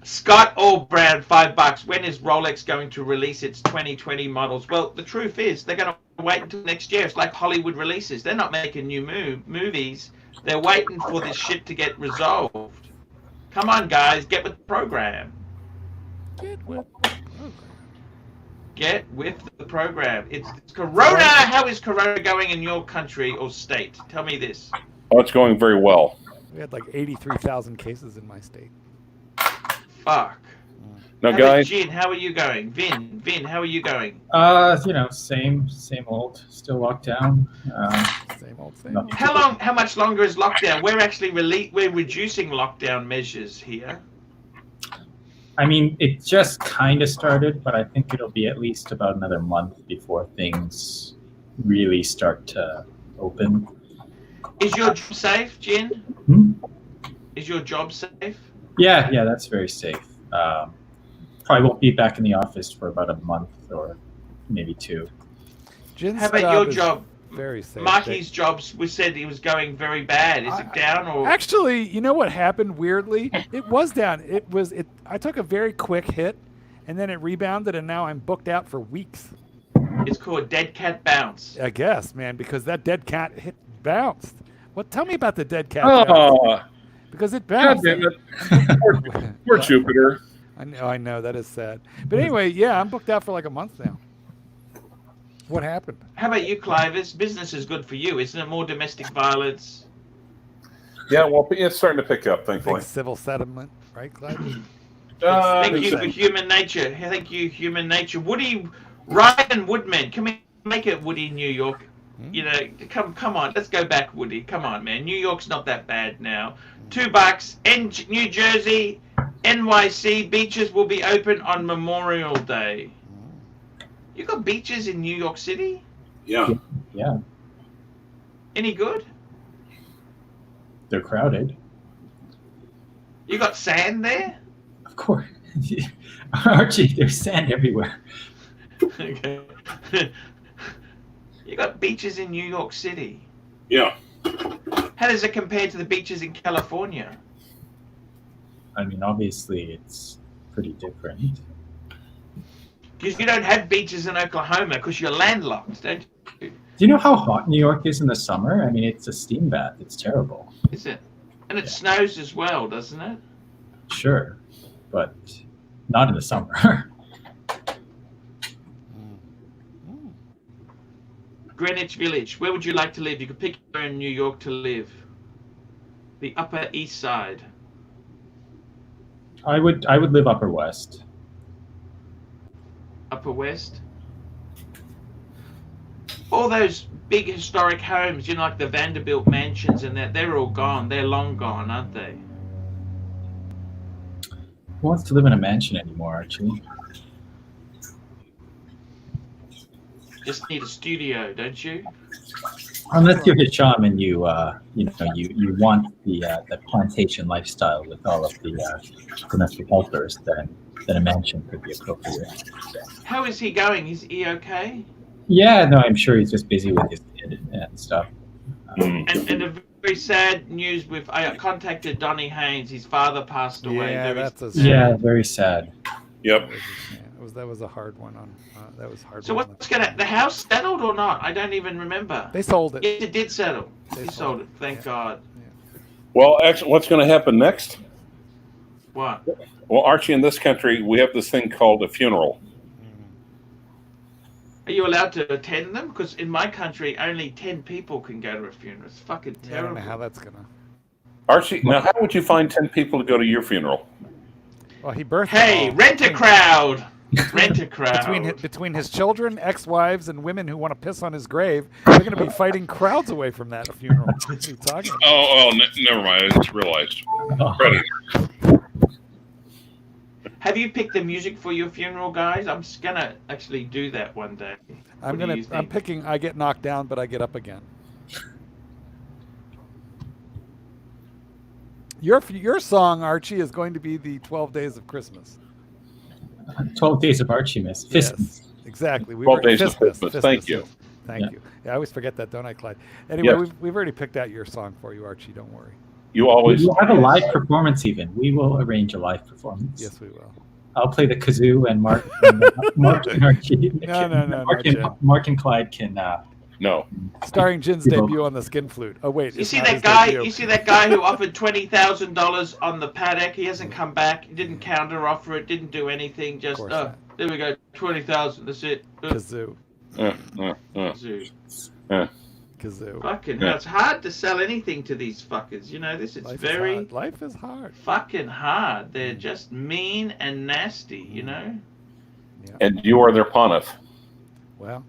Scott Allbrand, $5. When is Rolex going to release its 2020 models? Well, the truth is, they're going to wait until next year. It's like Hollywood releases. They're not making new movies. They're waiting for this shit to get resolved. Come on, guys, get with the program. Get with the program. It's Corona. How is Corona going in your country or state? Tell me this. Oh, it's going very well. We had like 83,000 cases in my state. Fuck. Now, How about guys, Jin, how are you going? Vin, how are you going? Same old. Still locked down. Same old. How much longer is lockdown? We're actually we're reducing lockdown measures here. I mean, it just kind of started, but I think it'll be at least about another month before things really start to open. Is your job safe, Jin? Is your job safe? Yeah, that's very safe. Probably won't be back in the office for about a month or maybe 2. Jin's How about your is job? Very safe. Marky's jobs, we said he was going very bad. Is it down or? Actually, you know what happened weirdly? It was down. I took a very quick hit, and then it rebounded, and now I'm booked out for weeks. It's called dead cat bounce. I guess, man, because that dead cat hit bounced. Tell me about the dead cat bounce. oh, Because it God bounced. damn it. Poor Jupiter. I know, that is sad. But anyway, yeah, I'm booked out for like a month now. What happened? How about you, Clive? Business is good for you, isn't it? More domestic violence. Yeah, well, it's starting to pick up, thankfully. Big civil settlement, right, Clyde? Thank you for human nature. Thank you, human nature. Ryan Woodman, can we make it Woody, New York? You know, come on, let's go back, Woody. Come on, man. New York's not that bad now. $2. New Jersey, NYC beaches will be open on Memorial Day. You got beaches in New York City? Yeah. Yeah, Any good? they're crowded. You got sand there? Of course. Archie, there's sand everywhere. Okay. You got beaches in New York City. Yeah. How does it compare to the beaches in California? I mean, obviously, it's pretty different. Because you don't have beaches in Oklahoma because you're landlocked, don't you? Do you know how hot New York is in the summer? I mean, it's a steam bath. It's terrible. Is it? And it snows as well, doesn't it? Sure, but not in the summer. Greenwich Village. Where would you like to live? You could pick where in New York to live. The Upper East Side. I would live Upper West. Upper West. All those big historic homes, you know, like the Vanderbilt mansions and that, they're all gone. They're long gone, aren't they? Who wants to live in a mansion anymore, Archie? Just need a studio, don't you? Unless you're Hisham and you want the plantation lifestyle with all of the domestic helpers, then a mansion could be appropriate. How is he going? Is he okay? Yeah, no, I'm sure he's just busy with his kid and stuff. And a very sad news I contacted Donnie Haynes. His father passed away. Yeah, Very that's a sad. Yeah, very sad. Yep. That was a hard one on. That was hard. So what's the house settled or not? I don't even remember. They sold it. Yes, it did settle. They He sold it. Thank God. Yeah. Well, actually, what's going to happen next? What? Well, Archie, in this country, we have this thing called a funeral. Are you allowed to attend them? Because in my country, only 10 people can go to a funeral. It's fucking I don't terrible. know how that's gonna. Archie, now how would you find 10 people to go to your funeral? Well, he birthed. Hey, them all. rent a crowd. Rent a crowd. Between his children, ex-wives, and women who want to piss on his grave, they're going to be fighting crowds away from that funeral. What are you talking about? Oh, never mind. I just realized. Freddie. Have you picked the music for your funeral, guys? I'm just gonna actually do that one day. I'm picking. I get knocked down, but I get up again. Your song, Archie, is going to be the 12 Days of Christmas. 12 Days of Archiemas. Yes, exactly. 12 Days of Christmas. Thank you. Thank you. Yeah, I always forget that, don't I, Clyde? Anyway, we've already picked out your song for you, Archie. Don't worry. You always We'll have a live performance even. We will arrange a live performance. Yes, we will. I'll play the kazoo and Mark and Archie. No. Mark and Clyde can. No. Starring Jin's debut on the skin flute. Oh wait, you see that guy? You see that guy who offered $20,000 on the paddock? He hasn't come back. He didn't counter offer it. Didn't do anything. Just there we go. 20,000. That's it. Kazoo. Kazoo. Kazoo. Fucking hell, it's hard to sell anything to these fuckers. You know this. It's Life is hard. Fucking hard. They're just mean and nasty. You know. Yeah. And you are their pontiff. Well.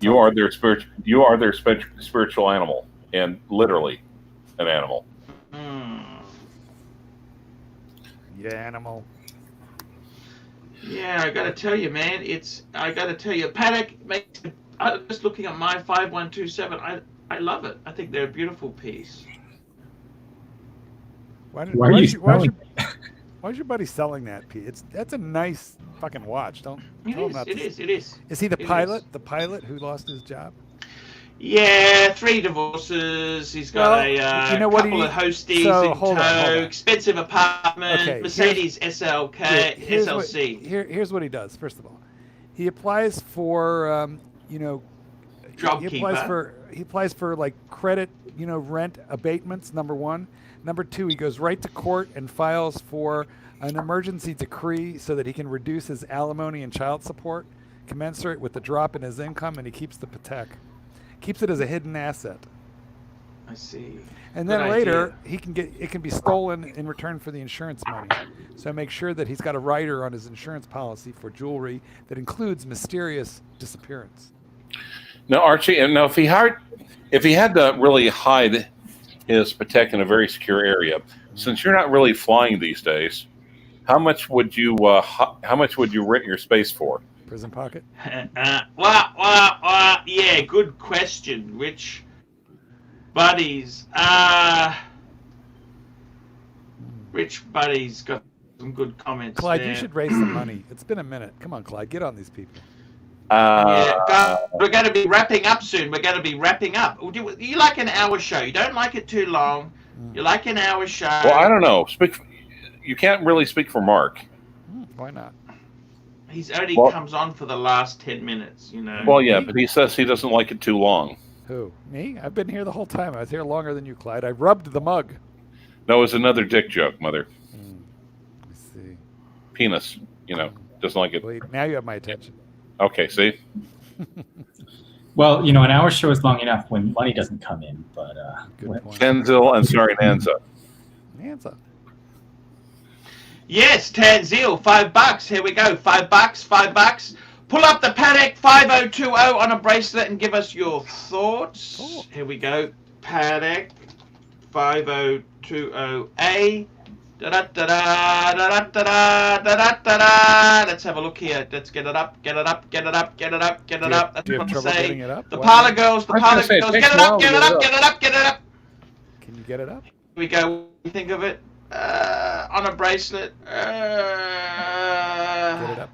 You are their spiritual animal, and literally an animal. Yeah, animal. Yeah, I gotta tell you, man. Paddock makes. I'm just looking at my 5127. I love it. I think they're a beautiful piece. Why's your buddy selling that, Pete? That's a nice fucking watch. It is. Is he the pilot? The pilot who lost his job? Yeah, 3 divorces. He's got a couple of hosties in tow. Expensive apartment. Okay, Mercedes SLC. Here's what he does. First of all, he applies for JobKeeper. He applies for like credit, rent abatements. Number 1. Number 2, he goes right to court and files for an emergency decree so that he can reduce his alimony and child support commensurate with the drop in his income, and he keeps the Patek. Keeps it as a hidden asset. I see. And then later, it can be stolen in return for the insurance money. So make sure that he's got a rider on his insurance policy for jewelry that includes mysterious disappearance. Now, Archie, and now if he had to really hide his Patek in a very secure area, since you're not really flying these days, how much would you rent your space for? Prison pocket? Yeah, good question. Which buddies? Rich buddies got some good comments. Clyde, there. You should raise some money. It's been a minute. Come on, Clyde, get on these people. We're going to be wrapping up soon. We're going to be wrapping up. You like an hour show. You don't like it too long. You like an hour show. Well, I don't know. You can't really speak for Mark. Why not? He's only comes on for the last 10 minutes, Well, yeah, but he says he doesn't like it too long. Who? Me? I've been here the whole time. I was here longer than you, Clyde. I rubbed the mug. No, it's another dick joke, Mother. Let's see. Penis, doesn't like it. Wait, now you have my attention. Okay, see? Well, an hour show is long enough when money doesn't come in, but Tenzil and Nanza. Nanza. Yes, Tanzil, $5. Here we go. $5. Pull up the Paddock 5020 on a bracelet and give us your thoughts. Cool. Here we go. Paddock 5020A. Let's have a look here. Let's get it up. That's what I say. The parlor girls. Get it up. Can you get it up? Here we go. What do you think of it? On a bracelet. Get it up.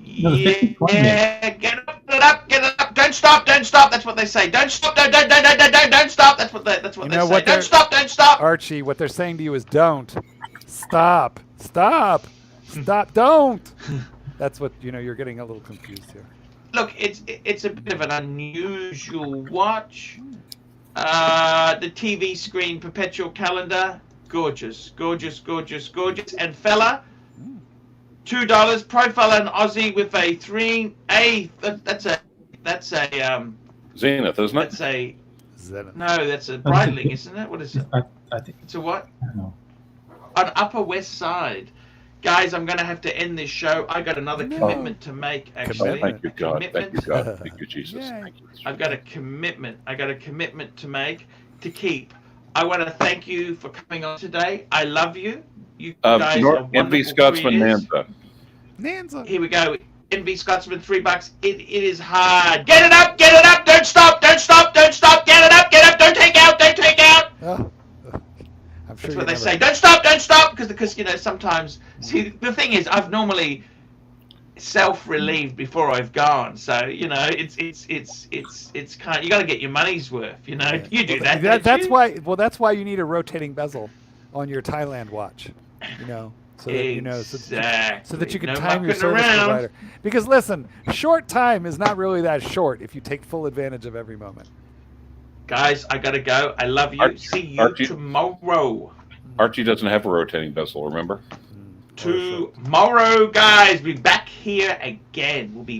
Yeah, get it up. Don't stop. That's what they say. Don't stop. Don't stop. That's what they say. Don't stop. Archie, what they're saying to you is don't. Stop. Don't. That's what, you're getting a little confused here. Look, it's a bit of an unusual watch. The TV screen perpetual calendar. Gorgeous. And fella, $2. Profile an Aussie with a 3A. That's a Zenith, isn't it? That's a Zenith. No, that's a Breitling, isn't it? What is it? I think it's a what? I don't know. On Upper West Side. Guys, I'm going to have to end this show. I got another commitment to make, actually. Oh, thank you, God. Thank you, Commitment. God. Thank you, Jesus. Yay. Thank you. I've got a commitment. I got a commitment to make, to keep. I want to thank you for coming on today. I love you. You guys are wonderful Envy Scotsman creators. Nanza. Nanza. Here we go. Envy Scotsman, $3. It is hard. Get it up, get it up. Don't stop, don't stop, don't stop. Get it up, get up. Don't take out, don't take out. Oh. I'm sure That's what they never... say. Don't stop, don't stop. Because you know, sometimes, see, the thing is, I've normally self-relieved before I've gone. So, you know, it's kind of, you got to get your money's worth, you know. You do that. That's why you need a rotating bezel on your Thailand watch, you know. So that, you know, so that you can time your service provider. Because listen, short time is not really that short if you take full advantage of every moment. Guys, I gotta go. I love you. See you tomorrow. Archie doesn't have a rotating bezel, remember? Tomorrow, guys. We'll be back here again. We'll be